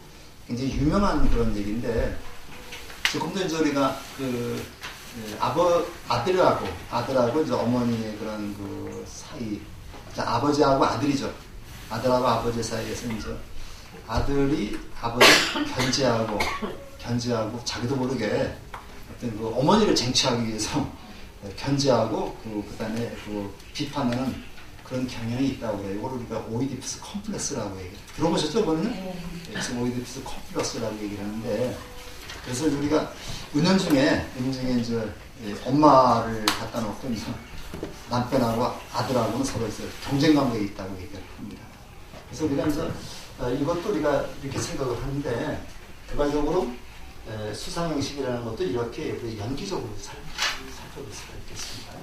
굉장히 유명한 그런 얘기인데, 지금도 이제 우리가 아들하고 이제 어머니의 그런 그 사이, 아버지하고 아들이죠. 아들하고 아버지 사이에서 이제 아들이 아버지를 견제하고 자기도 모르게 어떤 그 어머니를 쟁취하기 위해서 견제하고 그다음에 비판하는 그런 경향이 있다고 해요. 이걸 우리가 오이디푸스 컴플렉스라고 얘기해요. 들어보셨죠, 이번에는? 그래서 오이디푸스 컴플렉스라고 얘기를 하는데, 그래서 우리가 은연중에 이제 엄마를 갖다 놓고 이제 남편하고 아들하고는 서로 이제 경쟁 관계에 있다고 얘기를 합니다. 그래서 우리가 이제 이것도 우리가 이렇게 생각을 하는데, 결과적으로 수상형식이라는 것도 이렇게 연기적으로 살펴볼 수가 있겠습니다.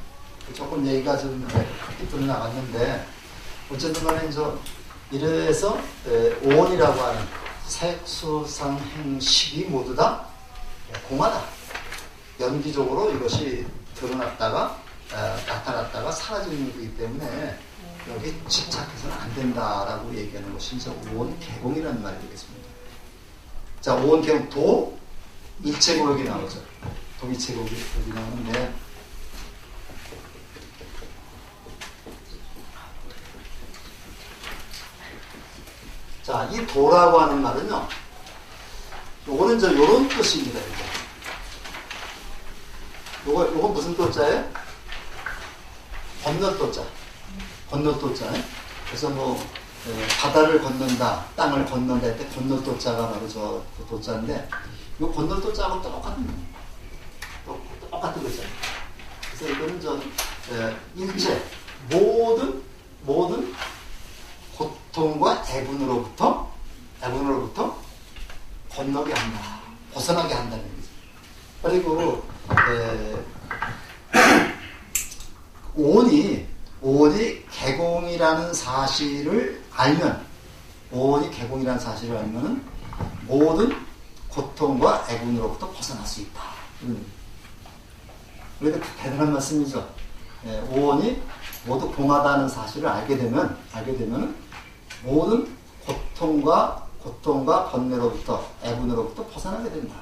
조금 얘기가 좀 삐뚤어 나갔는데 어쨌든 간에 이래서 오온이라고 하는 색수상행식이 모두 다 공하다. 연기적으로 이것이 드러났다가 나타났다가 사라지는 거기 때문에 여기 집착해서는 안 된다라고 얘기하는 것이 이제 오온 개공이라는 말이 되겠습니다. 자, 오온 개공 도 일체고역이 나오죠. 도 일체고역이 나오는데 자, 이 도라고 하는 말은요. 요거는 이제 요런 뜻입니다. 요거 무슨 도자예요? 건너도자. 건너도자. 그래서 바다를 건넌다, 땅을 건넌다 할 때 건너도자가 바로 저 도자인데, 요 건너도자하고 똑같은 거죠. 그래서 이거는 일체, 모든 고통과 애분으로부터 건너게 한다. 벗어나게 한다는 거죠. 그리고, 오온이 개공이라는 사실을 알면, 모든 고통과 애군으로부터 벗어날 수 있다. 그러니까 대단한 말씀이죠. 오온이 모두 공하다는 사실을 알게 되면 모든 고통과 번뇌로부터, 애군으로부터 벗어나게 된다.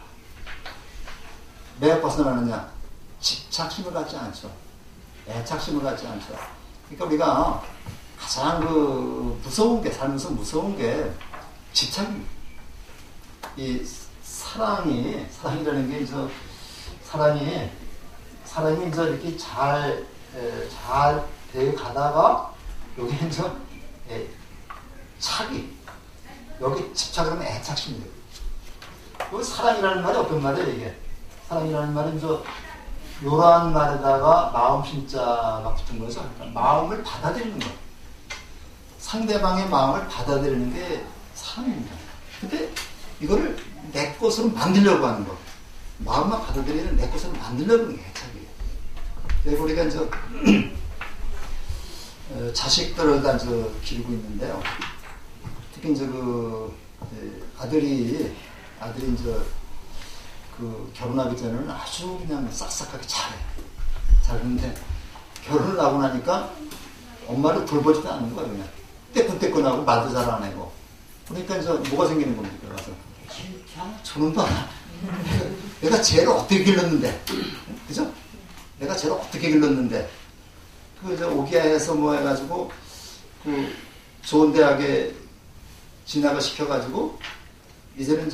왜 벗어나느냐? 집착심을 갖지 않죠. 애착심을 갖지 않죠. 그러니까 우리가 가장 살면서 무서운 게 집착입니다. 이 사랑이라는 게 사랑이 이렇게 잘 되어 가다가 여기 여기 집착을 하면 애착심이에요. 그 사랑이라는 말이 어떤 말이에요, 이게? 사랑이라는 말은 요란 말에다가 마음 신자가 붙은 거죠. 그러니까 마음을 받아들이는 거. 상대방의 마음을 받아들이는 게 사랑입니다. 근데 이거를 내 것으로 만들려고 하는 거. 마음만 받아들이는 내 것으로 만들려고 하는 게 애착이에요. 그래서 우리가 자식들을 다 기르고 있는데요. 특히 아들이 결혼하기 전에는 아주 그냥 싹싹하게 잘했는데 결혼을 하고 나니까 엄마를 돌보지도 않는 거예요. 그냥 떼끈떼끈하고 말도 잘 안 하고. 그러니까 뭐가 생기는 겁니까? 그래서 저놈 봐라. 내가 쟤를 어떻게 길렀는데, 그죠? 내가 쟤를 어떻게 길렀는데, 오기야에서 해가지고 좋은 대학에 진학을 시켜가지고 이제는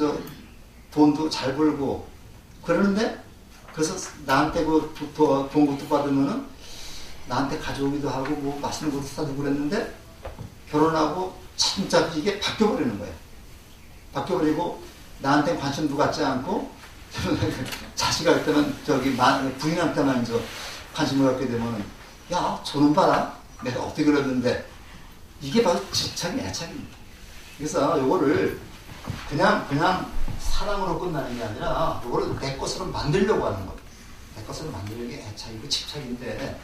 돈도 잘 벌고 그러는데, 그래서 나한테 동국도 받으면은 나한테 가져오기도 하고 맛있는 것도 사주고 그랬는데 결혼하고 진짜 이게 바뀌어버리는 거예요. 바뀌어버리고 나한테 관심도 갖지 않고 자식할 때는 부인한테만 관심을 갖게 되면은 야, 저놈 봐라. 내가 어떻게 그랬는데 이게 바로 집착이 애착입니다. 그래서 요거를 그냥 사랑으로 끝나는 게 아니라 이거를 내 것으로 만들려고 하는 것. 내 것으로 만들려는 게 애착이고 집착인데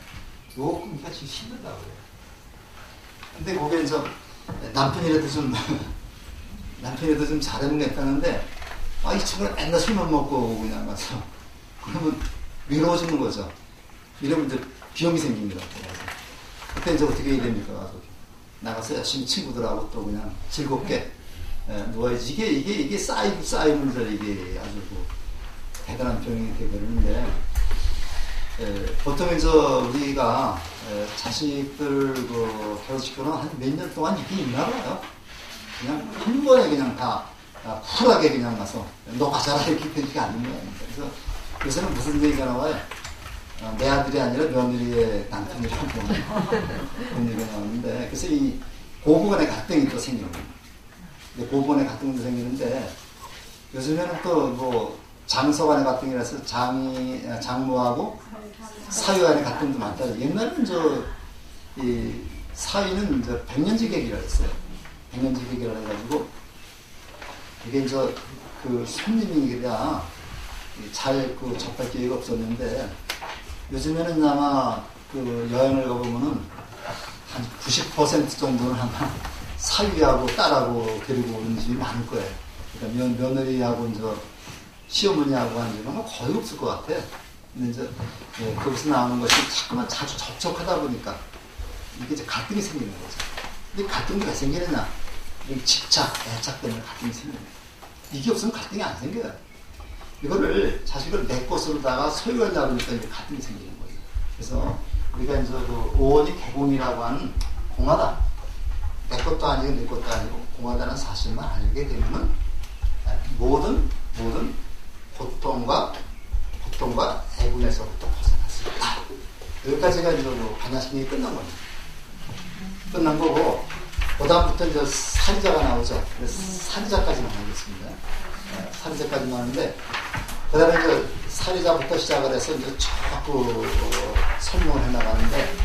요거 끊기가 지금 힘들다고 그래요. 근데 거기에 남편이라도 좀 잘해보겠다는데 이 친구는 맨날 술만 먹고 그냥 가서 그러면 외로워지는 거죠. 이러면 비용이 생깁니다. 그때 어떻게 해야 됩니까? 나가서 열심히 친구들하고 또 그냥 즐겁게 누워야지. 이게 쌓이면 이게 아주 대단한 병이 되버리는데, 보통 우리가 자식들 결혼시켜는 한 몇 년 동안 이게 있나 봐요. 그냥 한 번에 그냥 다 쿨하게 그냥 가서 너 가자라 이렇게 되지가 않는 거예요. 그래서 요새는 무슨 얘기가 나와요? 내 아들이 아니라 며느리의 남편이라고 그런 얘기가 나오는데, 그래서 이 고부간의 갈등이 또 생기는 거예요. 고부간의 갈등도 생기는데, 요즘에는 또 장서 간의 갈등이라서 장모하고 사위 간의 갈등도 많다. 옛날에는 이 사위는 백년지객이라고 했어요. 백년지객이라고 해가지고 이게 손님이라 잘 접할 기회가 없었는데, 요즘에는 아마 그 여행을 가보면은 한 90% 정도는 아마 사위하고 딸하고 데리고 오는 집이 많을 거예요. 그러니까 며느리하고 이제 시어머니하고 하는 집은 거의 없을 것 같아. 근데 이제 거기서 나오는 것이 자꾸만 자주 접촉하다 보니까 이게 이제 갈등이 생기는 거죠. 근데 갈등이 왜 생기느냐? 집착, 애착 때문에 갈등이 생기는 거예요. 이게 없으면 갈등이 안 생겨요. 이거를 자식을 내 것으로다가 소유하려고 하니까 이제 갈등이 생기는 거예요. 그래서 우리가 이제 그 오원이 개공이라고 하는 공하다. 내 것도 아니고 내 것도 아니고 공하다는 사실만 알게 되면은 모든 고통과 애군에서부터 벗어날 수 있다. 여기까지가 이제 반야신경이 끝난 겁니다. 끝난 거고, 그 다음부터 이제 사리자가 나오죠. 그래서 사리자까지만 하겠습니다. 사리자까지만 하는데, 그 다음에 이제 사리자부터 시작을 해서 이제 자꾸 설명을 해 나가는데,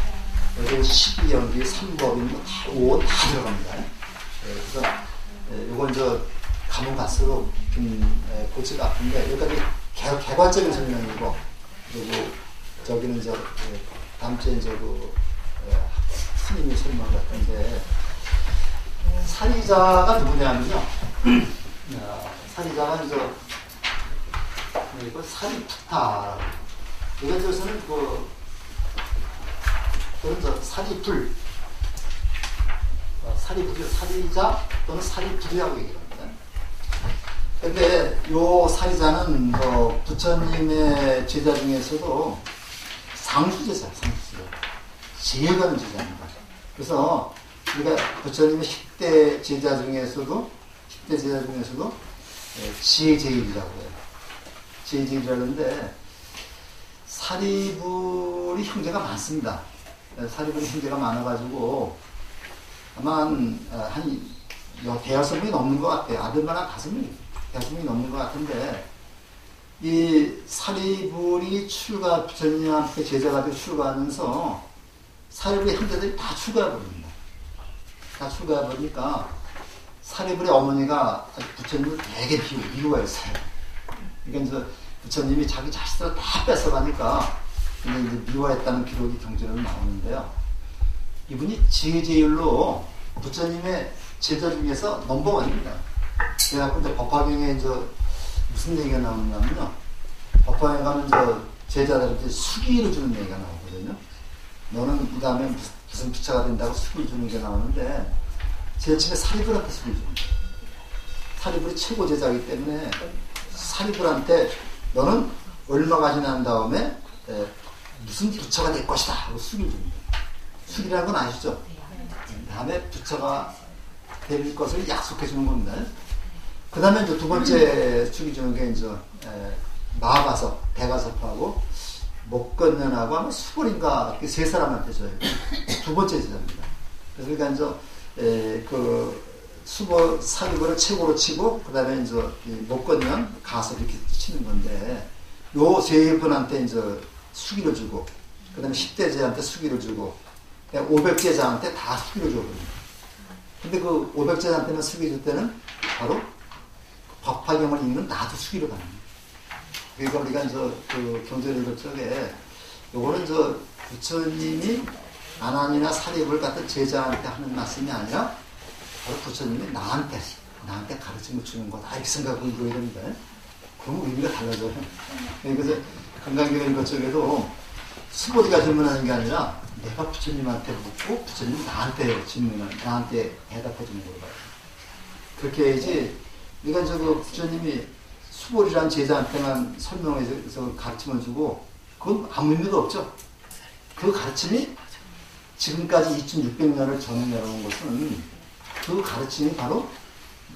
여기 12연기, 3법인, 5원 다 들어갑니다. 그래서, 요건 이제 가면 갈수록 골치가 아픈데, 여기까지 개괄적인 설명이고, 그리고 저기는 이제 다음 주에 이제 스님이 설명 같은데, 사리자가 누구냐면요. 사리자가 이제 사리부타. 이것 저서는 그런 사리불, 사리자 또는 사리불이라고 얘기합니다. 근데 요 사리자는 부처님의 제자 중에서도 상수제자, 제일 가는 제자입니다. 그래서 우리가 부처님의 10대 제자 중에서도 지혜제일이라고 해요. 지혜제일이라는데 사리불이 형제가 많습니다. 사리불이 형제가 많아가지고 아마 한 대여섯 명이 넘는 것 같아요. 아들만 한 5명이 넘는 것 같은데, 이 사리불이 부처님한테 제자가 되어 출가하면서 사리불의 형제들이 다 출가해버립니다. 다 출가해버리니까 사리불의 어머니가 부처님을 되게 미워했어요. 그러니까 이제 부처님이 자기 자식들을 다 뺏어가니까 근데 이제 미워했다는 기록이 경전으로 나오는데요. 이분이 지혜제일로 부처님의 제자 중에서 넘버원입니다. 그래갖고 이제 법화경에 이제 무슨 얘기가 나오냐면요. 법화경에 가면 제자들한테 수기를 주는 얘기가 나오거든요. 너는 이 다음에 무슨 부처가 된다고 수기를 주는 게 나오는데, 제일 처음에 사리불한테 수기를 줍니다. 사리불이 최고 제자이기 때문에 사리불한테 너는 얼마가 지난 다음에 무슨 부처가 될 것이다 하고 수기를 줍니다. 수기라는 건 아시죠? 다음에 부처가 될 것을 약속해 주는 겁니다. 그 다음에 이제 두 번째 수기 주는 게 이제 마가섭, 대가섭하고 목건년하고 아마 수골인가 세 사람한테 줘요. 두 번째 제자입니다. 그래서 그러니까 이제 수고 사리불을 최고로 치고 그 다음에 이제 목건년 가섭 이렇게 치는 건데, 요 세 분한테 이제 수기를 주고 그 다음에 10대제한테 수기를 주고 500제자한테 다 수기를 줘버립니다. 근데 그 500제자한테는 수기 줄 때는 바로 법화경을 읽는 나도 수기를 받습니다. 그러니까 우리가 이제 경전을 읽을 적에 요거는 부처님이 아난이나 사리불 같은 제자한테 하는 말씀이 아니라 바로 부처님이 나한테 가르침을 주는 거다 이렇게 생각하고 읽어야 됩니다. 그럼 의미가 달라져요. 그래서 건강경을 읽을 적에도 수보디가 질문하는 게 아니라 내가 부처님한테 묻고 부처님이 나한테 대답해 주는 거예요. 그렇게 해야지. 우리가 부처님이 수보리라는 제자한테만 설명해서 가르침을 주고 그건 아무 의미가 없죠. 그 가르침이 지금까지 2600년을 전해 내려온 것은 그 가르침이 바로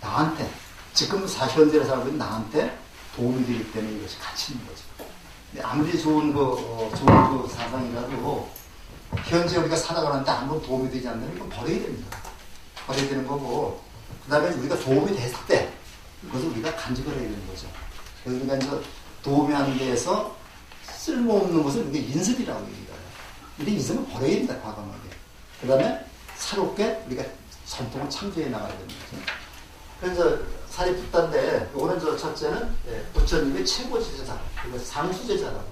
나한테, 지금 현재를 살고 있는 나한테 도움이 되기 때문에 이것이 가치 있는 거죠. 근데 아무리 좋은 사상이라도 현재 우리가 살아가는데 아무런 도움이 되지 않는 건 버려야 됩니다. 버려야 되는 거고, 그 다음에 우리가 도움이 됐을 때 그것을 우리가 간직을 해야 되는 거죠. 그래서 우리가 이제 도움이 하는 데에서 쓸모없는 것을 우리가 인습이라고 얘기해요. 우리 인습은 버려야 된다, 과감하게. 그 다음에 새롭게 우리가 전통을 창조해 나가야 되는 거죠. 그래서 사리불타인데, 이거는 첫째는 부처님의 최고 제자, 그리고 상수제자라고 해요.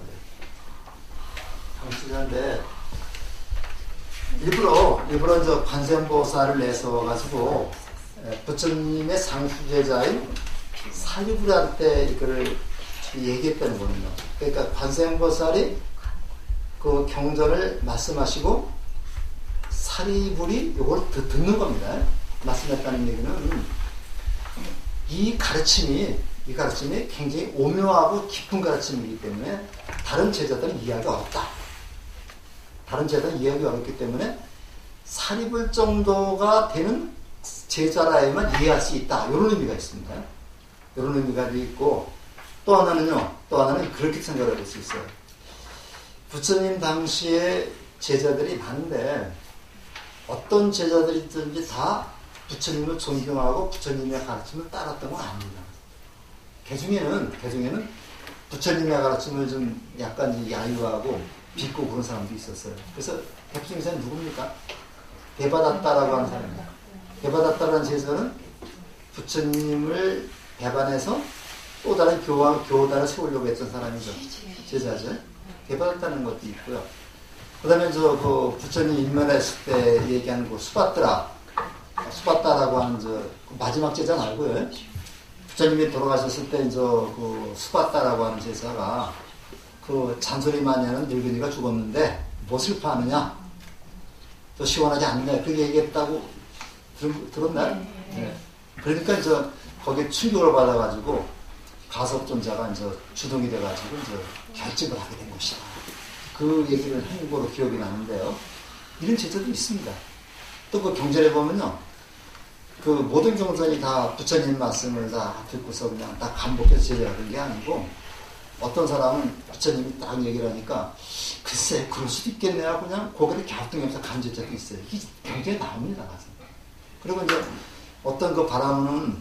당시자인데 일부러 저 관세음보살을 내세워가지고 부처님의 상수제자인 사리불한테 이거를 얘기했다는 거거든요. 그러니까 관세음보살이 그 경전을 말씀하시고 사리불이 이걸 듣는 겁니다. 말씀했다는 얘기는 이 가르침이 굉장히 오묘하고 깊은 가르침이기 때문에 다른 제자들은 이해하기 어렵다. 다른 제자들은 이해하기 어렵기 때문에 사리불 정도가 되는 제자라야만 이해할 수 있다. 이런 의미가 있습니다. 이런 의미가 있고 또 하나는 그렇게 생각을 할 수 있어요. 부처님 당시에 제자들이 많은데 어떤 제자들이든지 다 부처님을 존경하고 부처님의 가르침을 따랐던 건 아닙니다. 그 중에는 부처님의 가르침을 좀 약간 야유하고 비꼬 그런 사람도 있었어요. 그래서 대표적인 사람이 누굽니까? 대바다타라고 하는 사람입니다. 대바다타라는 제자는 부처님을 배반해서 또 다른 교단을 세우려고 했던 사람이죠. 제자죠. 대바다타는 것도 있고요. 그 다음에 그 부처님 일면했을 때 얘기하는 그 수바따라고 하는 마지막 제자 말고요. 부처님이 돌아가셨을 때 그 수바따라고 하는 제자가 그 잔소리 많이 하는 늙은이가 죽었는데 뭐 슬퍼하느냐? 또 시원하지 않느냐? 그렇게 얘기했다고 들었나요? 네. 그러니까 거기에 충격을 받아가지고 가섭존자가 주동이 돼가지고 결집을 하게 된 것이다. 그 얘기를 한 거로 기억이 나는데요. 이런 제자도 있습니다. 또 그 경전에 보면요. 그 모든 경전이 다 부처님 말씀을 다 듣고서 그냥 다 반복해서 제자가 된 게 아니고 어떤 사람은 부처님이 딱 얘기를 하니까 글쎄 그럴 수도 있겠네 하고 그냥 고개를 갸우뚱하면서 간질 적이 있어요. 이게 경전에 나옵니다. 가서. 그리고 어떤 그 바라면은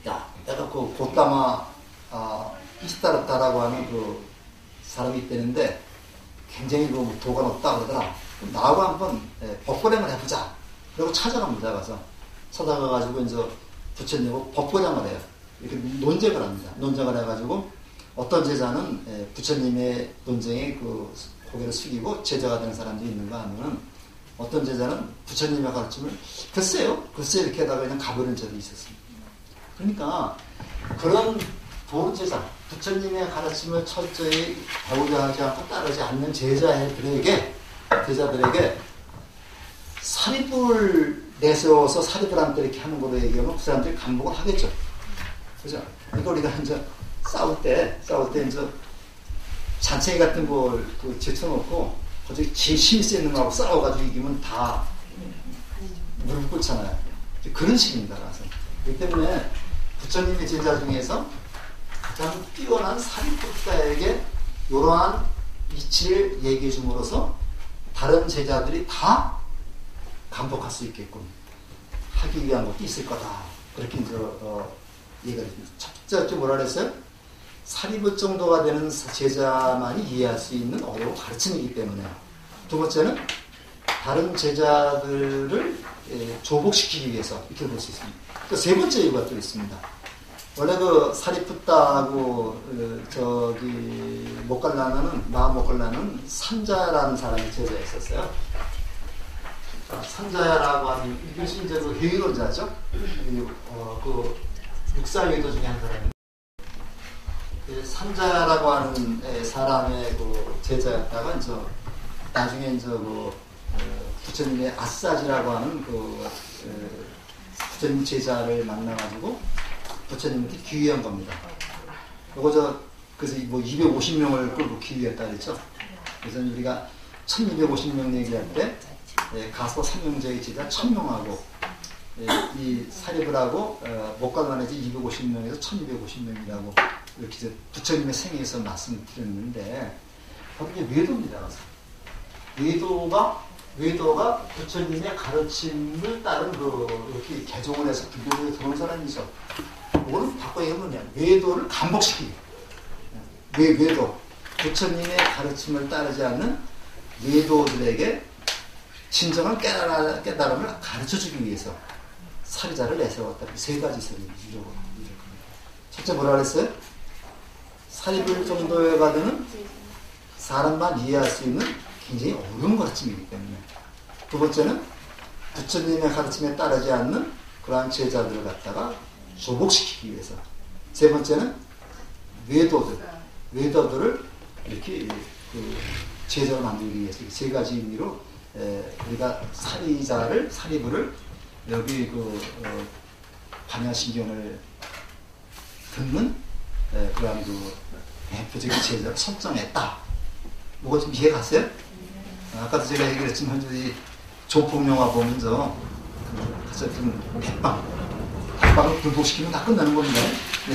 야 내가 그 고따마 이시타르타라고 하는 그 사람이 있다는데 굉장히 그 도가 높다 그러더라. 나하고 한번 법고량을 해보자. 그리고 찾아갑니다. 가서 찾아가가지고 부처님하고 법고량을 해요. 이렇게 논쟁을 합니다. 논쟁을 해가지고 어떤 제자는 부처님의 논쟁에 그 고개를 숙이고 제자가 되는 사람들이 있는가 하면은 어떤 제자는 부처님의 가르침을 글쎄 이렇게 하다가 그냥 가버리는 제도 있었습니다. 그러니까 그런 도른 제자, 부처님의 가르침을 철저히 배우려 하지 않고 따르지 않는 제자들에게 사리불 내세워서 사리불한테 이렇게 하는 거로 얘기하면 그 사람들이 감복을 하겠죠. 그죠? 그러니까 우리가 싸울 때 잔챙이 같은 걸 제쳐놓고 거기 제일 힘이 센 놈하고 싸워가지고 이기면 다 무릎 꿇잖아요. 그런 식입니다. 그래서 그렇기 때문에 부처님의 제자 중에서 가장 뛰어난 사리불자에게 이러한 이치를 얘기해 줌으로써 다른 제자들이 다 감독할 수 있게끔 하기 위한 것도 있을 거다. 그렇게 얘기가 됩니다. 첫 번째 뭐라 그랬어요? 사리불 정도가 되는 제자만이 이해할 수 있는 어려운 가르침이기 때문에. 두 번째는 다른 제자들을 조복시키기 위해서 이렇게 볼 수 있습니다. 또 세 번째 이유가 또 있습니다. 원래 그 사리푸타하고 마하모갈라는 산자라는 사람이 제자였었어요. 산자야라고 하는 이게 실제로 회의론자죠. 그 육사회도 중에 한 사람인데 산자라고 하는 사람의 그 제자였다가 나중에 부처님의 아싸지라고 하는 부처님 제자를 만나가지고 부처님한테 귀의한 겁니다. 그래서 250명을 끌고 귀의했다 그랬죠. 그래서 우리가 1250명 얘기할 때 가서 삼명제의 제자 1000명하고 이 사리불하고 목갈만해서 250명에서 1250명이라고 이렇게 부처님의 생애에서 말씀드렸는데 거기 외도입니다. 외도가 부처님의 가르침을 따른 이렇게 개종을 해서 불교에 들어온 사람이죠. 이거는 바꿔 얘기하면 외도를 감복시키기. 외도. 부처님의 가르침을 따르지 않는 외도들에게 진정한 깨달음을 가르쳐주기 위해서 사리자를 내세웠다. 세 가지 설이 이루어집니다. 첫째 뭐라 그랬어요? 사리불 정도가 되는 사람만 이해할 수 있는 굉장히 어려운 가르침이기 때문에. 두 번째는 부처님의 가르침에 따르지 않는 그러한 제자들을 갖다가 조복시키기 위해서. 세 번째는 외도들을 이렇게 그 제자로 만들기 위해서. 세 가지 의미로 우리가 사리부를 여기 반야신경을 듣는 그러한 대표적인 제자를 설정했다. 뭐가 좀 이해 갔어요? 아까도 제가 얘기를 했지만 이 조폭 영화 보면서 좀 백방을 불복시키면 다 끝나는 겁니다.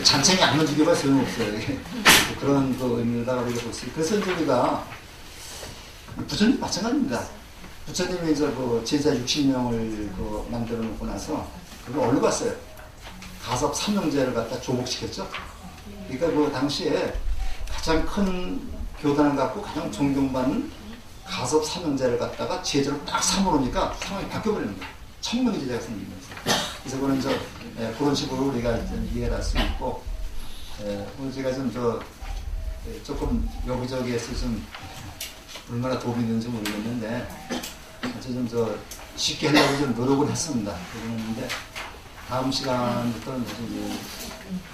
잔챙이 안 움직여봐 소용없어요. 그런 의미로다가 우리가 볼 수 있어요. 그래서 이제 우리가 부처님 마찬가지입니다. 부처님이 이제 제자 60명을 만들어 놓고 나서 그걸 어디로 갔어요? 가섭 삼형제를 갖다 조복시켰죠. 그러니까 당시에 가장 큰 교단을 갖고 가장 존경받는 가섭 삼형제를 갖다가 제자로 딱 삼으니까 상황이 바뀌어버리는 거예요. 천명의 제자가 생기면서. 그래서 그런 그런 식으로 우리가 이해를 할 수 있고, 오늘 제가 조금 여기저기에서 좀 얼마나 도움이 되는지 모르겠는데, 좀 쉽게 하려고 좀 노력을 했습니다. 그랬는데, 다음 시간부터는 이제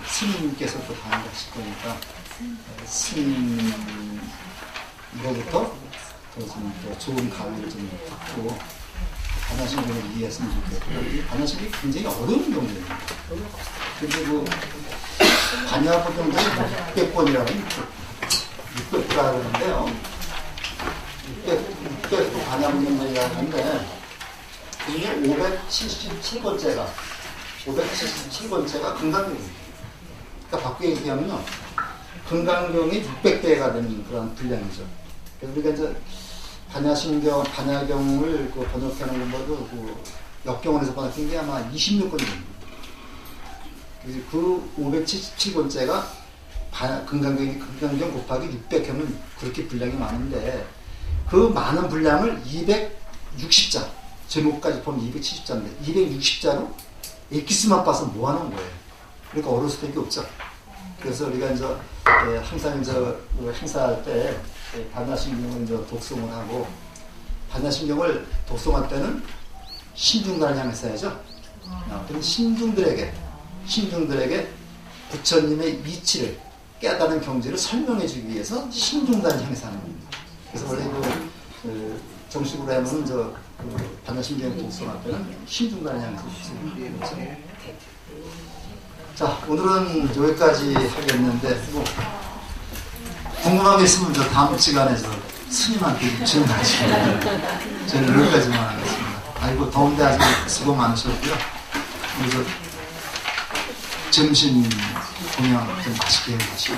스님께서 또 강의하실 거니까, 스님 이거부터 더 좋은 강의를 좀 듣고, 반야신경을 이해했으면 좋겠고, 이 반야신경이 굉장히 어려운 경전입니다. 근데 반야부 경전이 600번이라고 600부라 그러는데요. 600부 반야부 경전이라고 하는데, 이게 577번째가 금강경입니다. 그러니까 바꾸게 얘기하면요, 금강경이 600대가 되는 그런 분량이죠. 그래서 우리가 이제 반야경을 번역하는 것보다도 역경원에서 번역한 게 아마 26권입니다. 그래서 그 577번째가 금강경 곱하기 600 하면 그렇게 분량이 많은데, 그 많은 분량을 260자, 제목까지 보면 270자인데, 260자로 엑기스만 봐서 뭐 하는 거예요. 그러니까 어려울 수밖에 없죠. 그래서 우리가 이제 항상 행사할 때 반야신경을 독송을 하고, 반야신경을 독송할 때는 신중단을 향했어야죠. 그럼 신중들에게 부처님의 이치를 깨달은 경지를 설명해 주기 위해서 신중단을 향해서 하는 겁니다. 그래서 원래 정식으로 하면 반야신경 독송할 때는 신중단을 향해서 독송을. 자, 오늘은 여기까지 하겠는데, 궁금한 게 있으면 다음 시간에 스님한테 질문하시면 저는 여기까지만 하겠습니다. 아이고, 더운데 아주 수고 많으셨고요. 그래서 점심 공양 좀 맛있게 하시고.